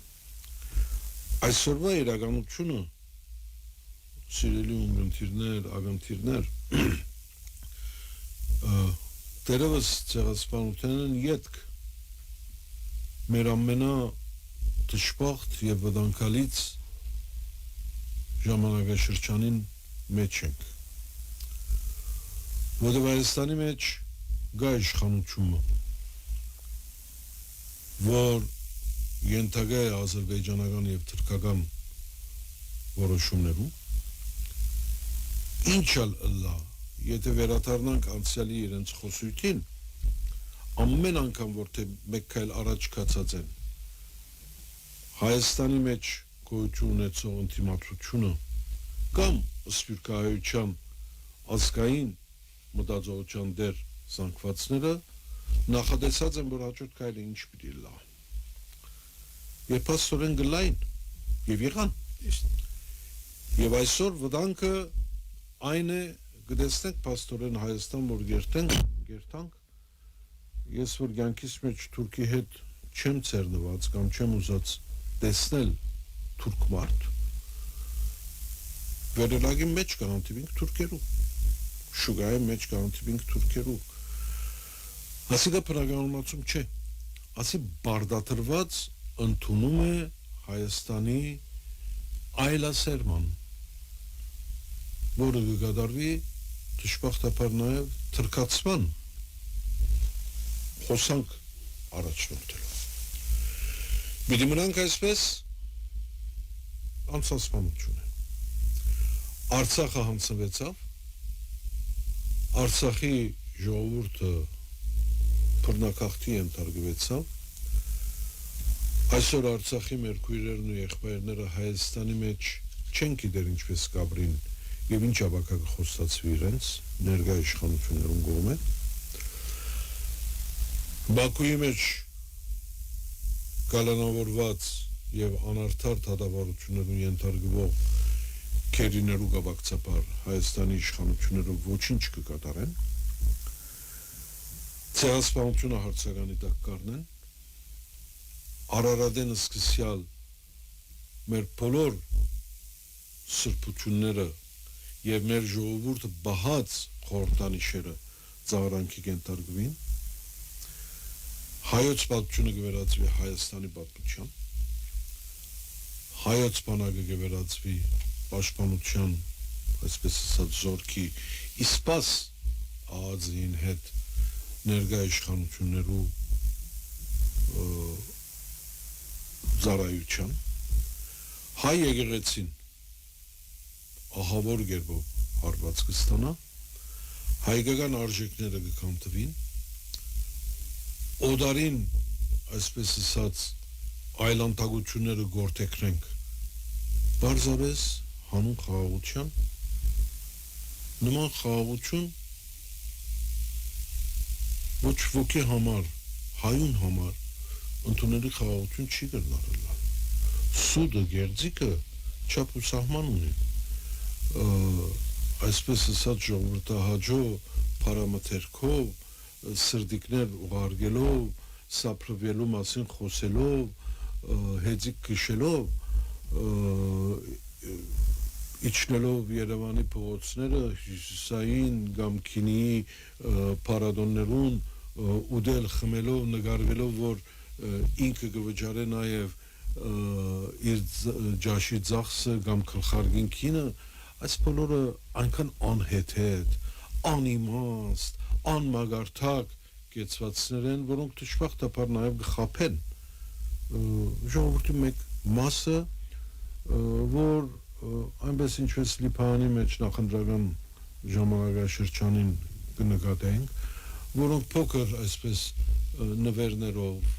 այսօրվա իրականությունը սիրելի ունգընտիրներ, ագընտիրներ դերևս ցեղասպանության յետք մեր ամենա դժբախտ եւ վտանգալից ժամանակաշրջանին մեջ ենք որովհետեւ Հայաստանի մեջ գա իշխանությունը որ ենթակա է ազերբայջանական եւ թուրքական որոշումներում ինչ լա եթե վերադառնանք անցյալի իրենց խոսույթին ամեն անգամ որ թե մեկ քայլ առաջ կացած են Հայաստանի մեջ գոյություն ունեցող ինտիմացությունը կամ սփյուռքահայության ազգային մտածողության դեր զանգվածները նախադեсած են որ հաջորդ քայլը ինչ պիտի լա եւ փաստորեն գլային եւ եղան եւ այսօր վտանգը այն է գտեսնենք փաստորեն Հայաստան որ գերտանք ես որ ցանկիս մեջ Թուրքի հետ չեմ ծերնված կամ չեմ ուզած տեսնել թուրք մարդ վերելագի մեջ կանանտիվինք թուրքերու շուգայի մեջ կանանտիվինք թուրքերու ասիկա պրագանումացում չէ ասի բարդատրված ընդունում է Հայաստանի այլասերման որը կգադարվի դժբախտաբար նաև թրքացման խոսանք առաջնորդելու Պիտի մնանք այսպես անցասպանություն է Արցախը հանձնվեցավ Արցախի ժողովուրդը բռնակախտի ենթարկվեցավ այսօր Արցախի մեր քույրերն ու եղբայրները Հայաստանի մեջ չեն գիտեր ինչպես կապրին եւ ինչ ավակա կխոստացվի իրենց ներկայ իշխանություններուն կողմէ Բաքուի մեջ կալանավորված եւ անարդար դատավարություններուն ենթարկվող քերիներու գավակցապար Հայաստանի իշխանությունները ոչինչ կկատարեն ցեղասպանությունը հարցականի տակ կառնեն Արարատեն սկսյալ մեր բոլոր սրբությունները եւ մեր ժողովուրդը բահած խորհրդանիշերը ծաղրանքի կենտարկվին հայոց պատմությունը կվերածվի Հայաստանի պատմության հայոց բանակը կվերածվի պաշտպանության այսպես ասած զորքի իսպաս ԱԱԶ-ին հետ ներկայ իշխանություններու ծառայության հայ եկեղեցին ահավոր գերբով հարված կստանա հայկական արժեքները կքամտվին օդարին այսպես ասած այլանդակությունները գործեքնենք բարձրապես հանուն խաղաղության նման խաղաղություն ոչ ոքի համար հայուն համար ընդունելի խաղաղություն չի կրնարել սուդը գերձիկը չափ ու սահման ունի այսպես ասած ժողովրդահաջո պարամետրերով սրդիկներ ուղարկելով սափրվելու մասին խոսելով հեծիկ քշելով իջնելով Երևանի փողոցները հյուսիսային կամ քինիի փարադոններուն ուդել խմելով նկարվելով որ ինքը կվճարե նաև իր ջաշի ծախսը կամ գլխարկին քինը այս բոլորը այնքան անհեթեթ անիմաստ անմագարտակ կեցվածներ են որոնք դժբախտաբար նաև կխափեն ժողովրդի մեկ մասը որ այնպես ինչպես Լիբանանի մեջ նախընտրական ժամանակաշրջանին կնկատենք որոնք փոքր այսպես նվերներով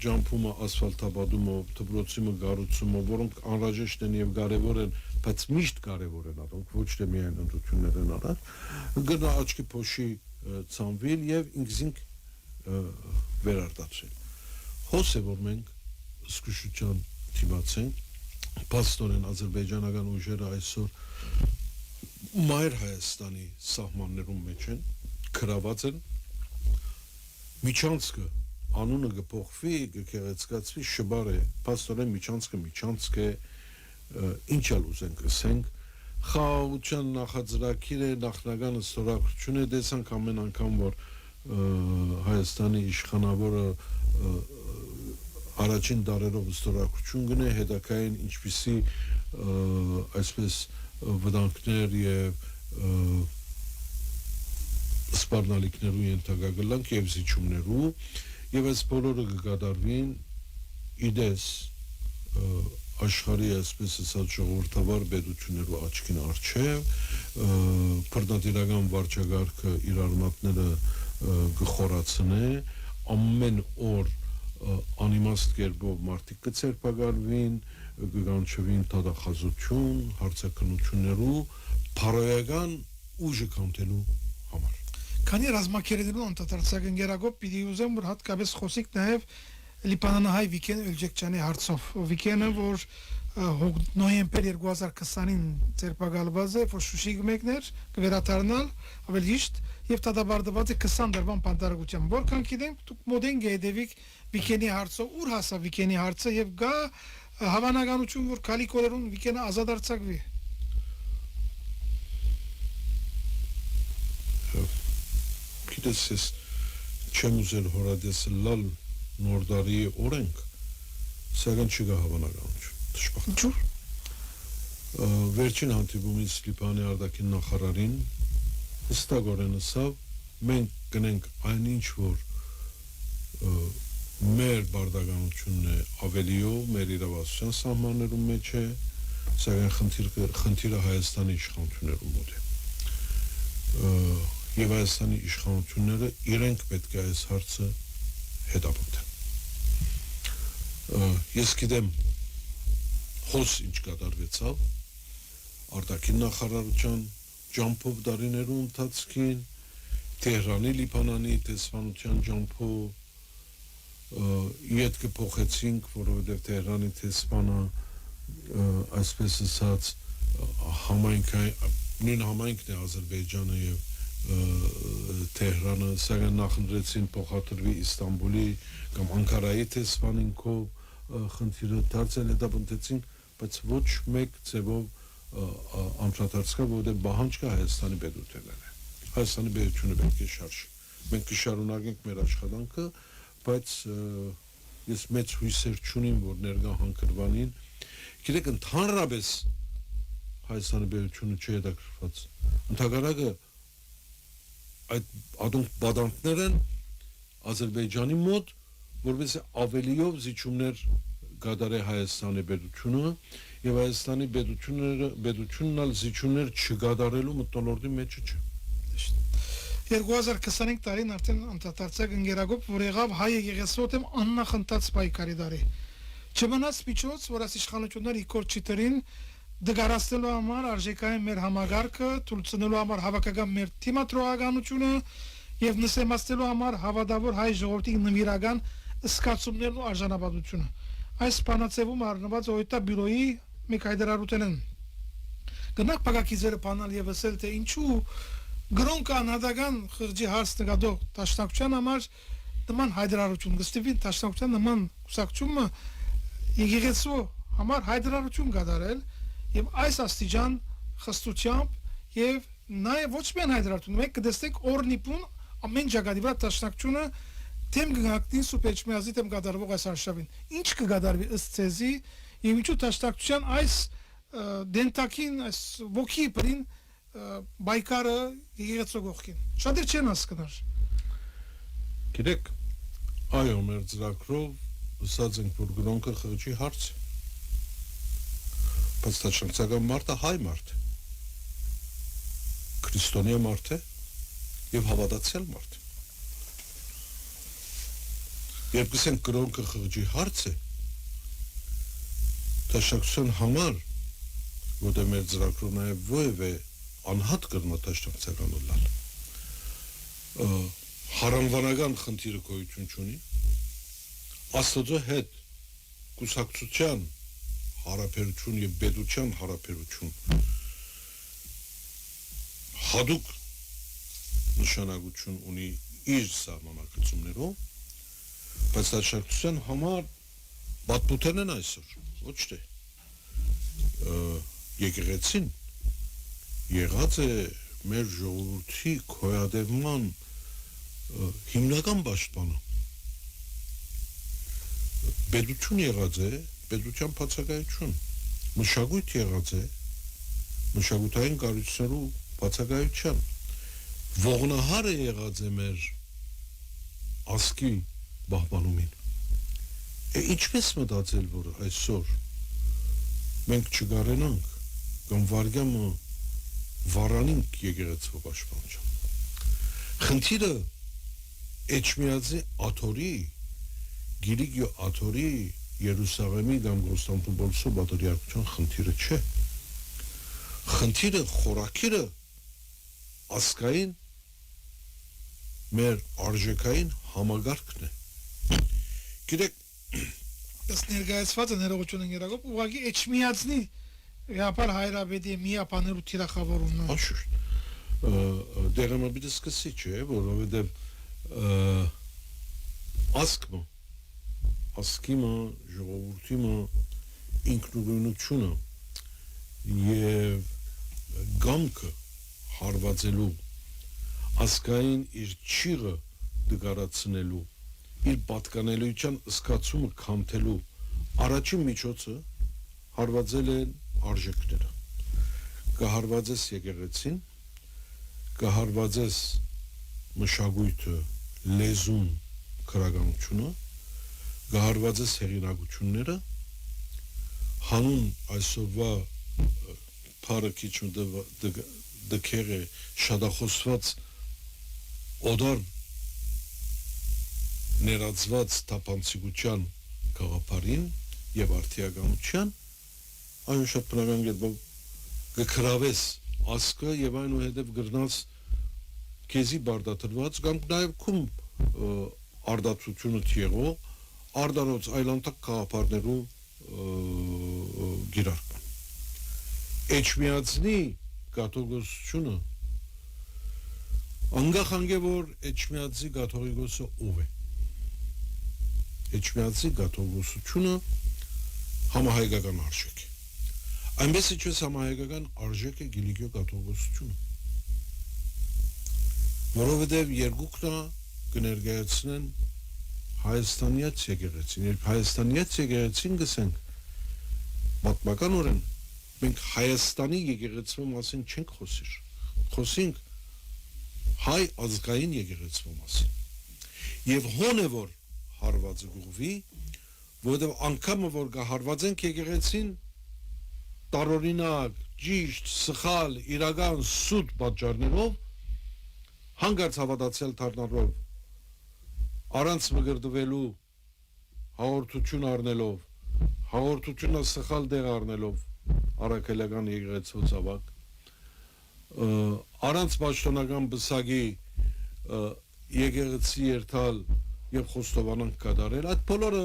ջամփումը ասֆալտաբադումով դպրոցի մգարուցումով որոնք անհրաժեշտ են եւ կարեւոր են բայց միշտ կարեւոր են առանց ոչ թե միայն ընդություններ են առած գնա աչքի փոշի ցանվիլ եւ ինքզինք վերարտացել հոս է որ մենք զգուշության թիմացենք Պաստորեն ազերբայջանական ուժերը այսօր մայր Հայաստանի սահմաններում մեջ են, գրաված են միջանցքը անունը կփոխվի, կգեղեցկացվի շբար է, փաստորեն միջանցքը ինչ ալ ուզենք ասենք, խաղաղության նախաձեռնագիր է, նախնական ստորագրություն է, դեսանք ամեն անգամ, որ Հայաստանի իշխանավորը առաջին դարերով ստորագրություն գնե, հետագային ինչպիսի այսպես վտանգներ եւ սպառնալիքներու ենթակա գլանք եւ զիջումներու եւ այս բոլորը կկատարվին իդես աշխարհի այսպես ասած ժողովրդավար պետություններու աչքին առջև բռնատիրական վարչագարքը իր արմատները գխորացնե ամեն օր անիմաստ կերպով մարդիկ կցերպակալվին կգանչվին տադախազություն հարցակնություններու փարոյական ուժը կանտելու համար Քանի ռազմակերերու անդրադարձակ ընկերագոբ պիտի ուզեմ որ հատկապես խոսիկ նաև Լիբանանահայ Վիկեն Էլջեքչյանի հարցով Վիկենը որ նոյեմբեր 2020-ին ցերպակալված է որ Շուշի մեկներ կվերադառնալ ավելի ճիշտ եւ դադարված է 20 դարվան բանտարկությամբ որքան գիտեմ դուք մոդեն գեդեվիկ Վիկենի հարցով ուր հասավ Վիկենի հարցը եւ գա հավանականություն որ քալի կորերուն Վիկենը ազատ արձակվի Գիտես ես չեմ ուզել հորադեսել լալ նորդարի օրենք սակայն չկա հավանականություն դժբախտ վերջին հանդիպումից Լիբանանի արտաքին նախարարին հստակորեն ասավ մենք կնենք այնինչ որ մեր բարդականությունն է ավելիով մեր իրավասության սահմաններում մեջ է սակայն խնդիրը Հայաստանի իշխանություններում մոտ է եւ Հայաստանի իշխանությունները իրենք պետք է այս հարցը հետապնդեն ես գիտեմ հոս ինչ կատարվեցավ արտաքին նախարարության ջամփով դարիներու ընթացքին Թեհրանի Լիբանանի տեսփանության ջամփով իդ կփոխեցինք որովհետեւ Թեհրանի տեսփանը այսպես ասած նույն համայնքն է Ադրբեջանը եւ Թեհրանը սակայն նախընտրեցին փոխադրվի Իստանբուլի կամ Անկարայի տեսփանինքով խնդիրը դարձել հետապնդեցին բայց ոչ մեկ ձևով անդրադարձկա որովհետեւ բահանջկա Հայաստանի պետությունն է Հայաստանի պետությունը պետք է շարժի մենք կշարունակենք մեր աշխատանքը բայց ես մեծ հույսեր չունիմ որ ներկա հանգրվանին գիտեք ընդհանրապես Հայաստանի պետությունը չի հետաքրքրված ընդհանրակը այդ ադոնք բադանքներ են Ադրբեջանի մոտ որովհետեւ ավելիով զիջումներ գադարե Հայաստանի պետությունը եւ Հայաստանի պետությունն ալ զիջումներ չգադարելու մտնոլորտի մեջ չէ 2025 տարին արդեն անդրադարձակ ընկերագոբ որ եղավ հայ եկեղեցիոթեմ աննախընթաց պայքարի դարի չմնաց միջոց որ այս իշխանությունները իքոր չիտրին դգարացնելու համար արժեքային մեր համագարկը թույլատնելու համար հավաքական մեր թիմատրողականությունը եւ նսեմացնելու համար հավատավոր հայ ժողովրդի նվիրական սկացումներն ու արժանապատվությունը այս բանացեվում առնված օյտա բյուրոյի մեկ հայդարարութենն գնաք փակակիզերը բանալ եւ ասել թե ինչու գրոնք անհատական խղճի հարց նկատող դաշնակցության համար նման հայդարարություն գստիվի դաշնակցության նման կուսակցությունը եկեղեցու համար հայդարարություն կատարել եւ այս աստիճան խստությամբ եւ նաեւ ոչ միայն հայդարարություն մենք կդեսնենք օրնիպուն ամեն ջագադի վրա դաշնակցությունը դեմ գնահատին սուպեչմիազի դեմ կատարվող այս արշավին ինչ կկատարվի ըստ ցեզի եւ ինչու դաշնակցության այս դենտակին այս ոգի բրին բայկարը եկեղեցու գողքին շատ դեռ չեն հասկնար գիտեք այո մեր ծրագրով ասած ենք որ գրոնքը խղճի հարց բայց դաշնակցական մարդը հայ մարդ քրիստոնյա մարդ է եւ հավատացյալ մարդ երբ կսենք գրոնքը խղճի հարց է դաշնակցության համար որտեղ մեր ծրագրով նաեւ ովը անհատ կրմատաշտակցական լալ հարանվանական խնդիրը գոյություն չունի աստծո հետ կուսակցության հարաբերություն եւ պետության հարաբերություն հadoop նշանակություն ունի իր սահմանակություններով, բայց դաշնակցության համար պատմութեն են այսօր, ոչ թե եկեղեցին եղած է մեր ժողովրդի քոյադևման հիմնական պաշտպանը, պետություն եղած է, պետության բացակայություն, մշակույթ եղած է, մշակութային կառույցներու բացակայության, ողնահար է եղած է մեր ասկի պահպանումին։ Ինչպես մտածել, որ այսօր մենք չգարենանք կամ վարգյամը վարանինք եկեղեցու պաշտպանության։ Խնդիրը Էջմիածի Աթորի, Գիրիգիո Աթորի, Երուսաղեմի կամ Կոնստանտինոպոլսի պատրիարքության խնդիրը չէ։ Խնդիրը խորակիրը ասկային մեր արժեքային համագարկն է։ Գիտեք, Ըստ ներկայացվածը ներողություն են երագով, ուղղակի Էջմիածնի Հապար հայրաբեդի միապաներու թիրախավորումն է։ Անշուշտ, դեղամը բիդը սկսի չէ, որովհետև ասկիմը, ժողովուրդիմը, ինքնուրույնությունը և գամքը հարվածելու, ասկային իր չիղը դգարացնելու, իր պատկանելույության սկացումը կամթելու առաջին միջոցը հարվածել են արժեքները, կհարվածես եկեղեցին, կհարվածես մշակույթը, լեզուն, քրագանությունը, կհարվածես հեղինակությունները, հանուն այսօրվա փարը քիչ դքեր է շատախոսված օդար ներածված թափանցիկության գաղափարին եւ արդիականության այն շատ բնական կերպով կքրավես ասկը եւ այնուհետեւ գրնած քեզի բարդատրված կամ նաեւ քում արդացությունը թիեղող արդարոց այլանդակ գաղափարներու գիրարկման Էջմիածնի կաթողիկոսությունը անգախ անգե որ Էջմիածի կաթողիկոսը ով է Էջմիածի կաթողիկոսությունը համահայկական արժեք է այնպես ինչպես համահայկական արժեք է Գիլիգիո կաթողիկոսությունը որովհետև երկուքն կներկայացնեն Հայաստանյաց եկեղեցին երբ Հայաստանյաց եկեղեցին գսենք պատմականորեն մենք Հայաստանի եկեղեցու մասին չենք խոսենք հայ ազգային եկեղեցու մասին եւ հոն է որ հարվածը գուղվի որովհետեւ անգամը որ կհարվածենք եկեղեցին տարօրինակ ճիշտ սխալ իրական սուտ պատճառներով հանգարց հավատացյալ դառնալով առանց մգրդվելու հաղորդություն առնելով հաղորդությունը սխալ դեղ առնելով առաքելական եկեղեցու ցավակ առանց պաշտոնական բսակի եկեղեցի երթալ եւ խոստովանանք կատարել այդ բոլորը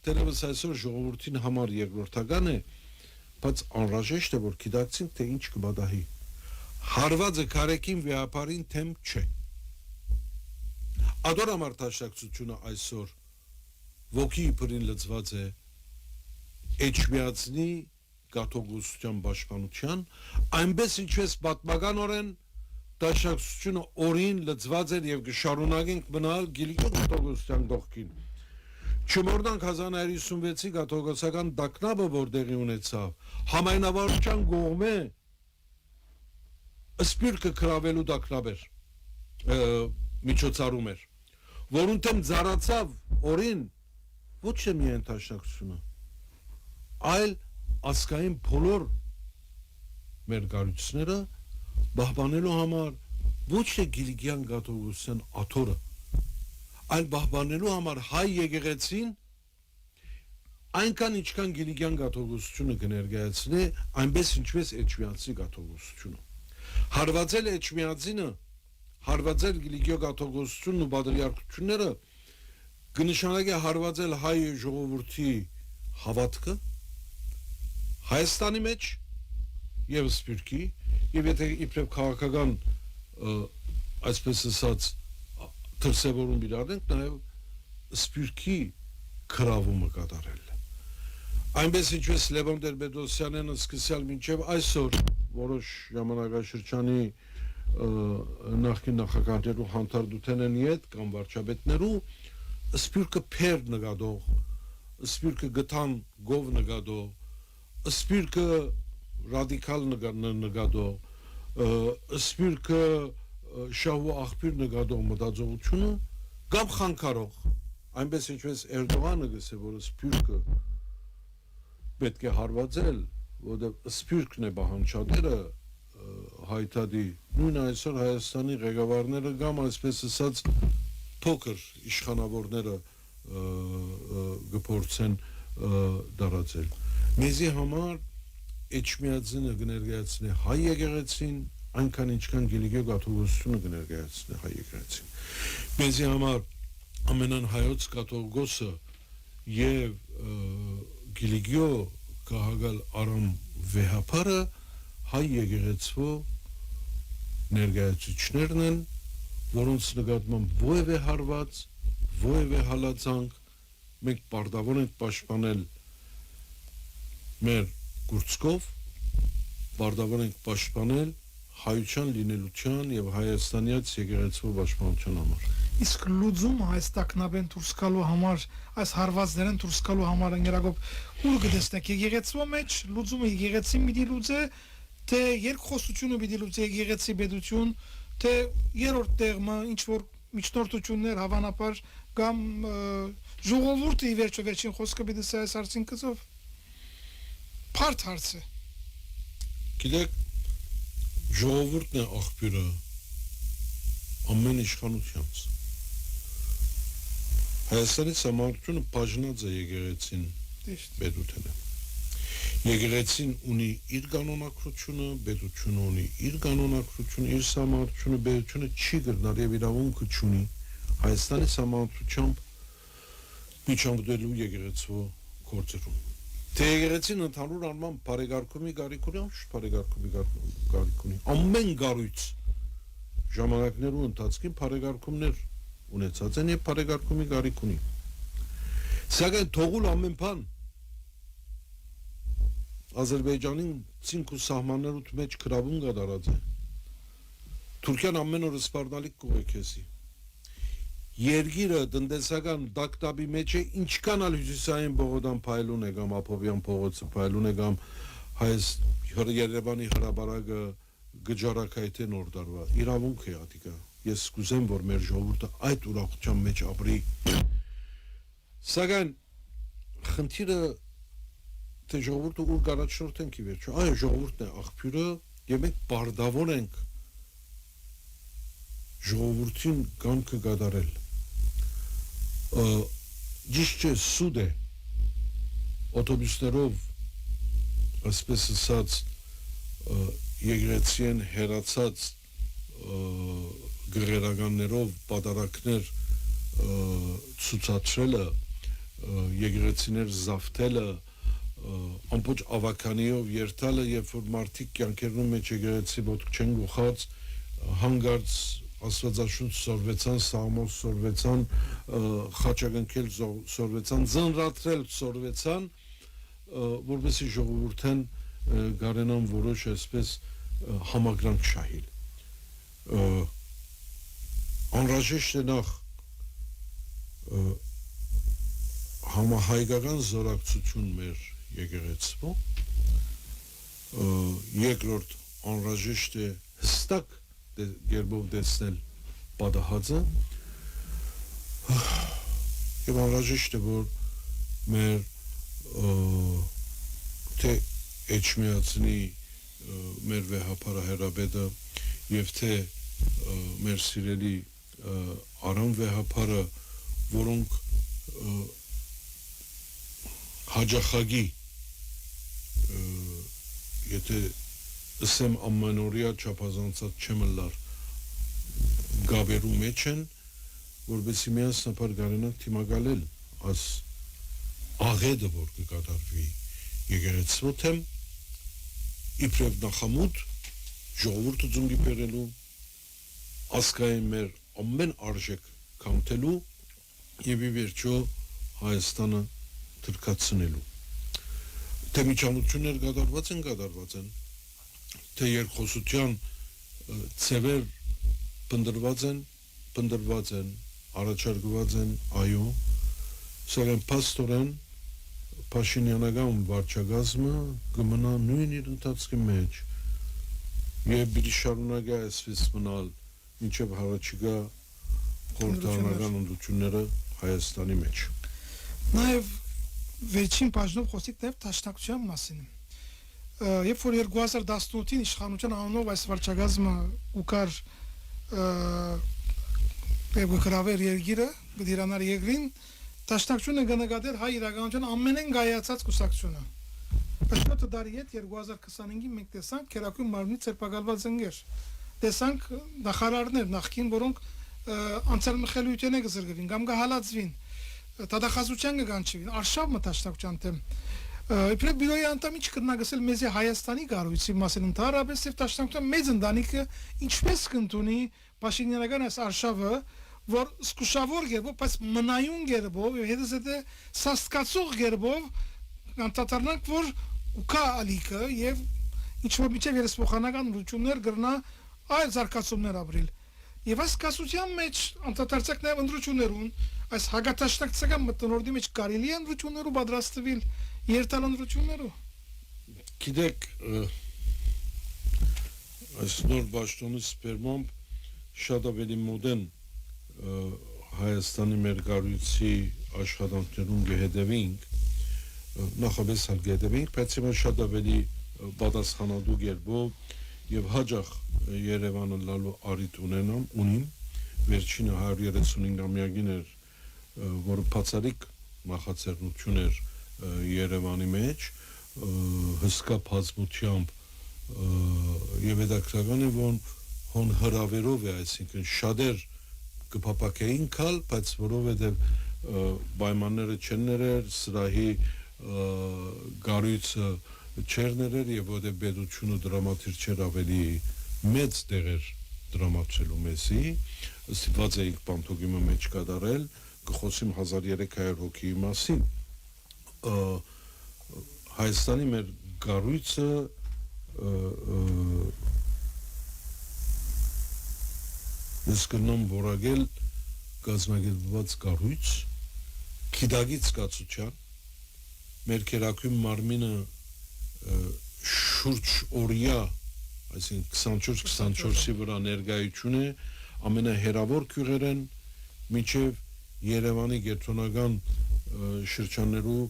դերևս այսօր ժողովրդին համար երկրորդական է բայց անհրաժեշտ է որ գիտակցենք թե ինչ կբադահի հարվածը կարեկին վիապարին թեմ չէ Ադորամար տաշնակցությունը այսօր ոգի իբրին լծված է Էջմիածնի կաթողիկոսության պաշտպանության այնպես ինչպես պատմականորեն տաշնակցությունը օրին լծված էր եւ կշարունակենք մնալ Գիլիգիո կաթողիկոսության դողքին Չմոռանանք 1956-ի կաթողիկոսական դակնաբը որ տեղի ունեցավ համայնավարության կողմէ սպիրկը կրավելու դակնաբ էր միջոցառում էր որուն թեմ զարացավ օրին ոչ թե միայն տաշնակցությունը այլ ասկային բոլոր մեր կառույցները պահպանելու համար ոչ թե Գիլիգյան կաթողիկոսության աթոռը այլ պահպանելու համար հայ եկեղեցին այնքան ինչքան Գիլիգյան կաթողիկոսությունը կներկայացնի այնպես ինչպես Էջմիածի կաթողիկոսությունը հարվածել Էջմիածինը հարվածել Գիլիգիո կաթողիկոսությունն ու պատրիարքությունները կնշանակի հարվածել հայ ժողովրդի հավատքը Հայաստանի մեջ եւ սպիրկի եւ եթե իբրև քաղաքական այսպես ասած դրսևորում իրարենք նաև սպիրկի քրավումը կատարել այնպես ինչպես Լևոն Տեր-Պետրոսյանն սկսյալ մինչև այսօր որոշ ժամանակաշրջանի նախկին նախագահներու հանդարտութեն հետ կամ վարչապետներու սպիրկը փեր նկատող սպիրկը գտան գով նկատող սպիրկը ռադիկալ նկատող սպիրկը շահու աղբյուր նկատող մտածողությունը կամ խանգարող այնպես ինչպես Էրդողանը գսե որ սպիրկը պետք է հարվածել որովհետև սպիրկն է բանջարները հայտարարի նույն այսօր Հայաստանի ղեկավարները կամ այսպես ասած փոքր իշխանավորները գործեն դարածել մեզի համար Էջմիածինը կներկայացնի հայ եկեղեցին այնքան ինչքան Գիլիգիո կաթողիկոսությունը կներկայացնի հայ եկեղեցին մեզի համար ամենան հայոց կաթողիկոսը եւ Գիլիգիո քաղաքալ Արամ Վեհապարը հայ եկեղեցու ներկայացուցիչներն են որոնց նկատմամբ ովևէ հարված ովևէ հալածանք մենք պարտավոր ենք պաշտպանել մեր գործկով պարտավոր ենք պաշտպանել հայության լինելության եւ հայաստանյաց եկեղեցու պաշտպանության համար իսկ լուծումը այս տակնաբեն դուրս գալու համար այս հարվածներն դուրս գալու համար ընկերակոբ ուր կդեսնեք եկեղեցու մեջ լուծումը եկեղեցին պիտի լուծե թե երկխոսությունը պիտի լուծե եկեղեցի պետություն թե երրորդ տեղը ինչ որ միջնորդություններ հավանաբար կամ ժողովուրդը ի վերջո վերջին խոսքը պիտի ասի այս հարցին կծով Փարթ հարց է գիտեք ժողովուրդն է աղբյուրը ամեն իշխանությանց Հայաստանի համայնությունը բաժանած է եկեղեցին պետութենը եկեղեցին ունի իր կանոնակրությունը պետությունը ունի իր կանոնակրությունը իր համայնությունը պետությունը չի գտնար եւ իրավունքը չունի Հայաստանի համայնությամբ միջամտելու եկեղեցու գործերում Թե եկեղեցին ընդհանուր առմամբ բարեկարգումի գարիք ունի, ոչ բարեկարգումի գարիք ունի։ Ամեն գարույց ժամանակներու ընթացքին բարեկարգումներ ունեցած են եւ բարեկարգումի գարիք ունի։ Սակայն թողուլ ամեն բան Ադրբեջանին ցինք ու սահմաններուց մեջ գրավում կատարած է։ Թուրքիան ամեն օր սպառնալիք կուղեկեսի։ Երգիրը տնտեսական դակտաբի մեջ է ինչքան ալ հյուսիսային բողոդան փայլուն է կամ Ափովյան փողոցը փայլուն է կամ հայս Երևանի հրաբարակը գճարակայթե նոր դարվա իրավունք է ատիկա ես կուզեմ որ մեր ժողովուրդը այդ ուրախության մեջ ապրի սակայն խնդիրը թե ժողովուրդը ուր գարաչնորթենք ի վերջո այո ժողովուրդն է աղբյուրը եւ մենք բարդավոր ենք ժողովրդին կամքը կատարել ճիշտ չէ սուդ է օտոբուսներով այսպես ասած եկեղեցին հերացած գրերականներով պատարակներ ցուցադրելը եկեղեցիներ զավթելը ամբողջ ավականիով երթալը երբ որ մարդիկ կյանքերում մեջ եկեղեցի ոտք չեն գողած հանգարց Աստվածաշունչ սորվեցան, սաղմոս սորվեցան, խաչակնքել սորվեցան, զնրատրել սորվեցան, որպեսի ժողովուրդեն գարենան որոշ այսպես համագրանք շահիլ։ Անհրաժեշտ է նախ համահայկական զորակցություն մեր եկեղեցու, երկրորդ անհրաժեշտ է հստակ Գերբով դեսնել պատահածը եւ անհրաժեշտ է որ մեր թե Էջմիածնի մեր վեհապարը հերաբեդը եւ թե մեր սիրելի Արամ վեհապարը որոնք հաջախագի եթե Ասեմ ամենօրյա չափազանցած չմլար գաբերու մեջ են, որովհետեւ միասնապար գարենանք թիմակալել աս աղեդը որ կկատարվի եկեղեցու թեմ իբրև նախամուտ ժողովուրդը ձունգի բերելու ասկային մեր ամեն արժեք կանթելու եւ ի վերջո Հայաստանը թրքացնելու թե միջամտություններ կատարված են թե երկխոսության ծևեր փնտրված են առաջարկված են այո սակայն փաստորեն Փաշինյանական վարչակազմը կմնա նույն իր ընթացքի մեջ եւ բիդի շարունակի այսպես մնալ մինչեւ հարաճիգա խորհրդարանական ընդդությունները Հայաստանի մեջ նաեւ վերջին բաժնով խոսիկ նաեւ դաշնակցության մասին երբ որ 2018-ին իշխանության անունով այս վարչակազմը ուկար գրավեր երգիրը գդիրանար երգրին դաշնակցությունը կնկատեր հայ իրականության ամենեն գայացած կուսակցությունը Պաշտոտ դարի հետ 2025-ին մենք տեսանք Քերակույն մարմնի ցերպակալված ընկեր տեսանք նախարարներ նախքին որոնք անցյալ մխելույթեն է գզրգվին կամ կհալածվին տադախազության կգանչվին արշավ մտաշտակության դեմ իբրև բյուրոյի անդամի չկրնագսել մեզի Հայաստանի կառույցի մասին ընդհանրապես եւ դաշնակցության մեծ ընտանիքը ինչպես կընդունի Փաշինյանական այս արշավը որ սկուշավոր գերբով բայց մնայուն գերբով եւ հետզհետե սաստկացող գերբով կանտատարնանք որ ուկա ալիքը եւ ինչ որ միջև երեսփոխանական լուծումներ գրնա այլ զարգացումներ ապրիլ եւ այս կասության մեջ անդադարձակ նաեւ ընդրություններուն այս հագատաշնակցական մտնորդի մեջ կարելի է ընդրություններու պատրաստվել երթալ ընդրություններու գիտեք այս նոր պաշտոնի սպերմամբ շատ ավելի մոդեն Հայաստանի մեր կառույցի աշխատանքներուն կհետևենք նախապես հալ կհետևենք բայց հիմա շատ ավելի պատասխանատու կերպով եւ հաջող Երևանը լալու առիթ ունիմ վերջինը 135-ամյակին էր որը բացառիկ նախաձեռնություն էր Երևանի մեջ հսկա բազմությամբ եւ հետաքրքրական է որ հոն հրավերով է այսինքն շատեր կփապակեին կալ բայց որովհետեւ պայմանները չեն ներեր սրահի գարույցը չեր ներեր եւ որովհետեւ պետությունը դրամատիր չէր ավելի մեծ տեղեր դրամատչելու մեզի ստիպված էինք պանթոգիմը մեջ կատարել կխոսիմ 1300 հոգիի մասին Հայաստանի մեր գարույցը ես կնամ որակել գազագերբված կառույց քիդագից կացության մեր քերակույն մարմինը շուրջ օրյա այսինքն 24-24-ի վրա ներկայություն է ամենահեռավոր քյուղերեն մինչև Երևանի գերտոնական շրջաններու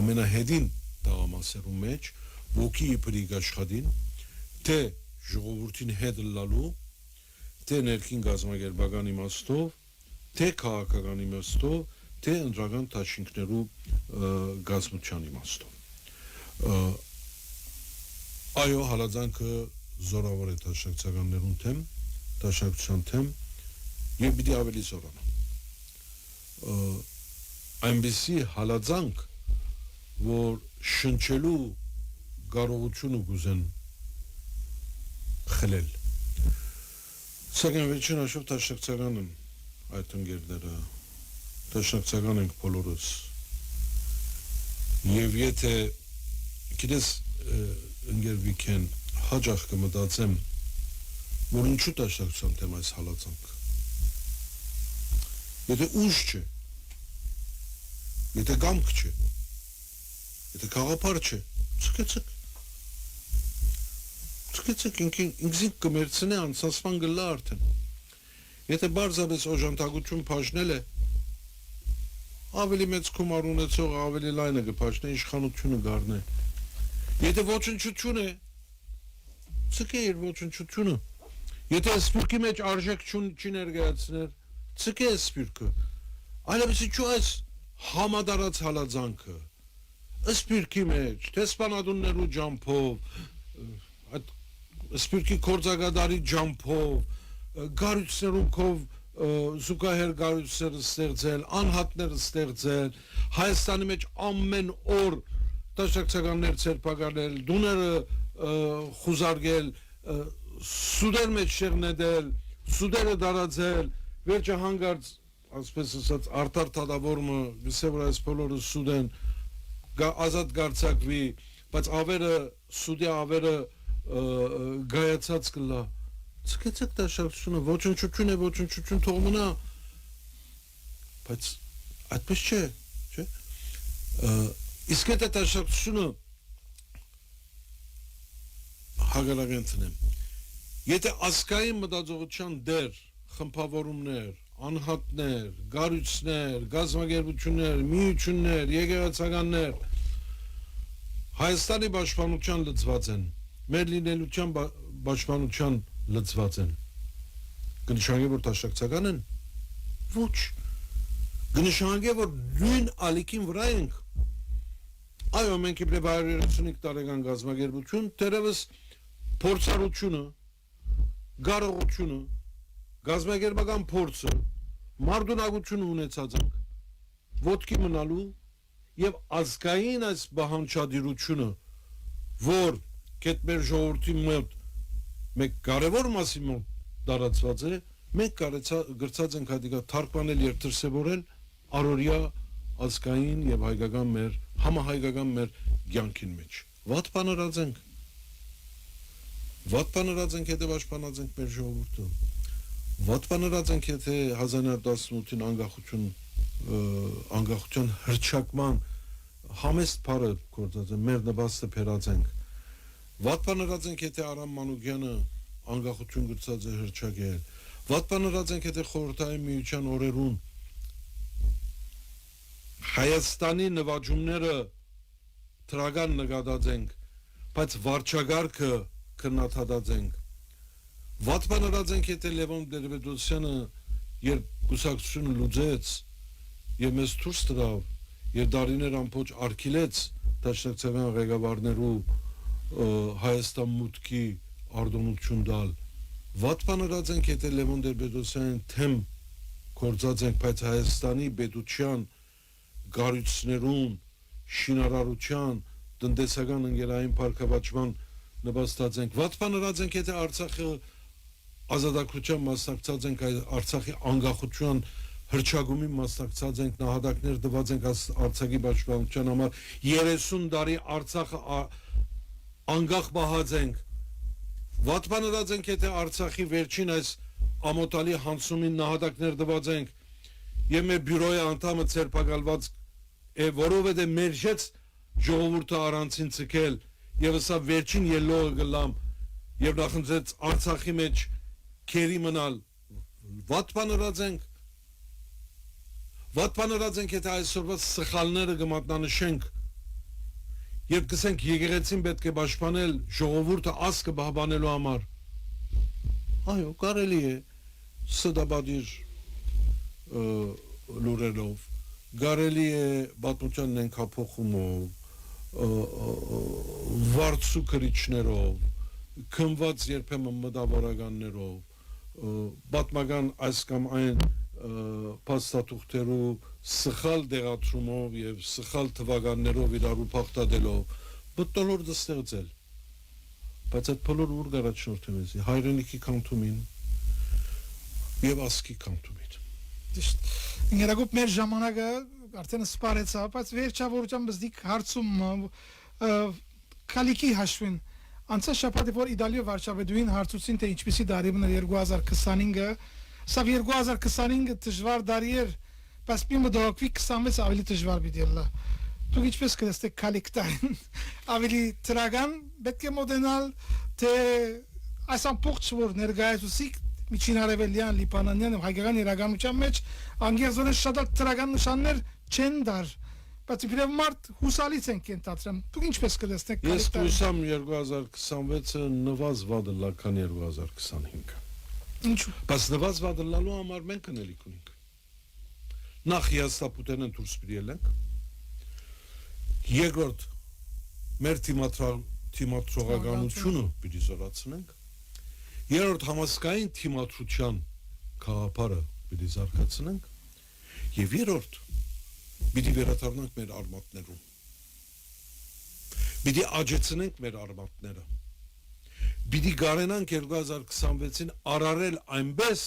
ամենահետին տաղամասերու մեջ ոգի իբրիկ աշխատին թե ժողովրդին հետ լալու թե ներքին գազագերբական իմաստով թե քաղաքական իմաստով թե ընդրական դաշինքներու գազության իմաստով այո հալածանքը զորավոր է դաշնակցականներուն թեմ դաշնակցության թեմ եւ պիտի ավելի զորանա այնպեսի հալածանք որ շնչելու կարողությունը կուզեն խլել սակայն վերջին հաշվով դաշնակցական են այդ ընկերները դաշնակցական ենք բոլորս եւ եթե գիտես ընկեր Վիքեն հաջող կմտածեմ որ ինչու դաշնակցության թեմ այս հալածանք եթե ուժ չէ եթե կամք չէ եթե խաղապար չէ Ցկեցեք ինքզին կմերցնե անցածման գլա արդեն եթե բարձրապես օժանդակություն փաշնել է ավելի մեծ կոմար ունեցող ավելի լայնը կփաշնե իշխանությունը գառնե եթե ոչնչություն է ցկե իր ոչնչությունը եթե սպիրկի մեջ արժեք չի ներկայացներ ցկե սպիրկը այլապես ինչու այս համադարած հալածանքը սպիրկի մեջ տեսփանադուններու ջամփով այդ սպիրկի կորձագադարի ջամփով գարույցներունքով զուգահեռ գարույցներ ստեղծել անհատներ ստեղծել Հայաստանի մեջ ամեն օր դաշնակցականներ ցերպակալել դուները խուզարկել սուդեր մեջ շեղնեդել սուդերը դարածել վերջը հանգարց ասպես ասած արդար թադավորումը գսե որ այս բոլորը սուդեն ազատ գարցակվի բայց ավերը սուդի ավերը գայացած կլա ցկեցեք դաշակցությունը ոչնչություն թող մնա բայց այդպես չէ իսկ այդ դաշակցությունը հագարագենցն եմ եթե ազգային մտածողության դեր խմբավորումներ անհատներ, գարույցներ, գազագերբություններ, միություններ, եկեղեցականներ Հայաստանի պաշտպանության լծված են, մեր լինելության պաշտպանության լծված են։ Կնշանակի որ դաշնակցական են։ Ոչ։ Կնշանակի որ նույն ալիքին վրա ենք։ Այո, մենք իբրև 135 տարեկան գազագերբություն, դերևս փորձառությունը, գարողությունը, գազագերբական փորձը Մարդունակություն ունեցած ենք ոտքի մնալու եւ ազգային այս բանջարությունը որ կետ մեր ժողովրդի մոտ մեկ կարևոր մասի մոտ դարացված է մենք գրծած ենք հատիկա թարգմանել եւ դրսեւորել առօրյա ազգային եւ հայկական մեր համահայկական մեր կյանքին մեջ ված բաներած ենք հետեւ պաշտպանած ենք մեր ժողովուրդը Ված բաներած ենք եթե 1918-ին անկախության հռչակման համեստ բառը գործած է մեր նպաստը փերած ենք Ված բաներած ենք եթե Արամ Մանուկյանը անկախություն գրծած է հռչակել Ված բաներած ենք եթե խորհրդային միության օրերուն Հայաստանի նվաճումները թրագան նկատած ենք բայց վարչագարքը քննադատած ենք Ված բաներած ենք եթե Լևոն Տեր-Պետրոսյանը երբ կուսակցությունը լուծեց եւ մեզ դուրս տվավ եւ դարիներ ամբողջ արգելեց դաշնակցական ղեկավարներու Հայաստան մուտքի արտոնություն տալ Ված բաներած ենք եթե Լևոն Տեր-Պետրոսյանն թեմ կործած ենք բայց Հայաստանի պետության գարույցներուն շինարարության տնտեսական ընկերային փառքավաճման նպաստած ենք Ված բաներած ենք եթե Արցախը ազատագրության մասնակցած ենք Արցախի անկախության հռչակումի մասնակցած ենք նահատակներ տված ենք Արցախի պաշտպանության համար 30 տարի Արցախը անկախ բահած ենք Ված բաներած ենք եթե Արցախի վերջին այս ամոթալի հանցումին նահատակներ տված ենք եւ մեր բյուրոյի անդամը ցերպակալված է որովհետեւ մեր շեց ժողովուրդը առանցին ցկել եւ սա վերջին ելողը գլամ եւ նախընձեց Արցախի մեջ Քերի մնալ Ված բաներած ենք եթե այսօրվա սխալները կմատնանշենք երբ կսենք եկեղեցին պետք է պաշտպանել ժողովուրդը ազգը պահպանելու համար այո կարելի է սդաբադիր լուրերով կարելի է պատմության նենքափոխումով վարձու քրիչներով քնված երբեմն մտավորականներով պատմական այս կամ այն փաստաթուղթերով սխալ դեղացումով եւ սխալ թվականներով իրարու փախտadելով բտոլորը ստեղծել բայց այդ բոլորը ուր գարաչնորթում է հայրենիքի կանտումին եւ ասկի կանտումին Իներագուտ մեր ժամանակը արդեն սպարեցա բայց վերջավորությամբ բզդիկ հարցում քալիքի հաշվին Անցած շաբաթը որ Իտալիա վարչապետուին հարցուցին թե ինչպիսի դարիվն է 2025-ը, սա 2025-ը դժվար դարի էր, բայց մի մտահոգվի 26 ավելի դժվար պիտի լա։ Դուք ինչպես կտեսնեք քալիքտային, ավելի տրագան պետք է մոդենալ թե այս ամբողջ որ ներկայացուցիկ միջին արևելյան, լիբանանյան եւ հայկական իրականության մեջ անգերզոնը շատ տրագան նշաններ չեն դար Բայց իբրև մարդ հուսալից են կենտացրեմ Դուք ինչպես կտեսնեք Ես կհուսամ 2026-ը նվազ վադը լա քան 2025-ը Ինչու Բայց նվազ վադը լալու համար մենք կնելիք ունենք Նախ հիաստապուտենը դուրս պիտի ելենք Երկրորդ մեր թիմադրողականությունը պիտի զորացնենք Երրորդ համասկային թիմադրության գաղափարը պիտի զարգացնենք Եվ երրորդ Պիտի վերադառնանք մեր արմատներում Պիտի աճեցնենք մեր արմատները Պիտի գարենանք 2026-ին արարել այնպես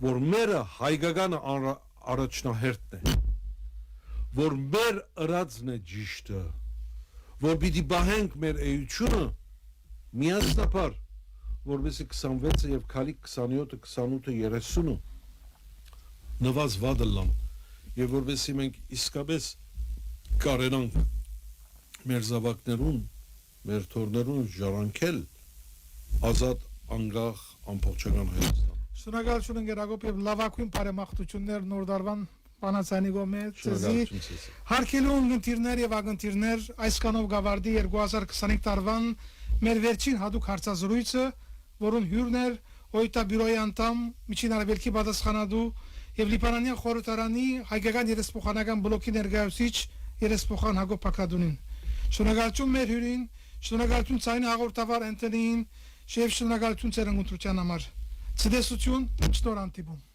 որ մերը հայկական առաջնահերթն է, որ մեր ըրածն է ճիշտը, որ պիտի բահենք մեր էությունը միասնապար, որովհետեւ 26-ը եւ քալի 27-ը, 28-ը, 30-ը նվազ վադլան եւ որովհետեւ մենք իսկապես կարենանք մեր զավակներուն, մեր թորներուն ժառանգել ազատ անկախ ամբողջական Հայաստան։ Շնորհակալություն ընկերագոբ եւ լավագույն բարեմաղթություններ նոր դարվան բանացանի գոմե ցեզի հարկելու ընկերներ եւ ագընտիրներ այսքանով գավարդի 2025 տարվան մեր վերջին հadoop հարցազրույցը, որուն հյուրն էր Օյտա բյուրոյի անդամ Միջին Արևելքի պատասխանատու եւ Լիբանանյան խորհրդարանի հայկական երեսփոխանական բլոկի ներկայացուցիչ երեսփոխան Հակոբ Փակադունին։ Շնորհակալություն մեր հյուրին, շնորհակալություն ցայնի հաղորդավար Անտոնին, շնորհակալություն ծերունգության համար։ Ցտեսություն, շնորհանդիպում։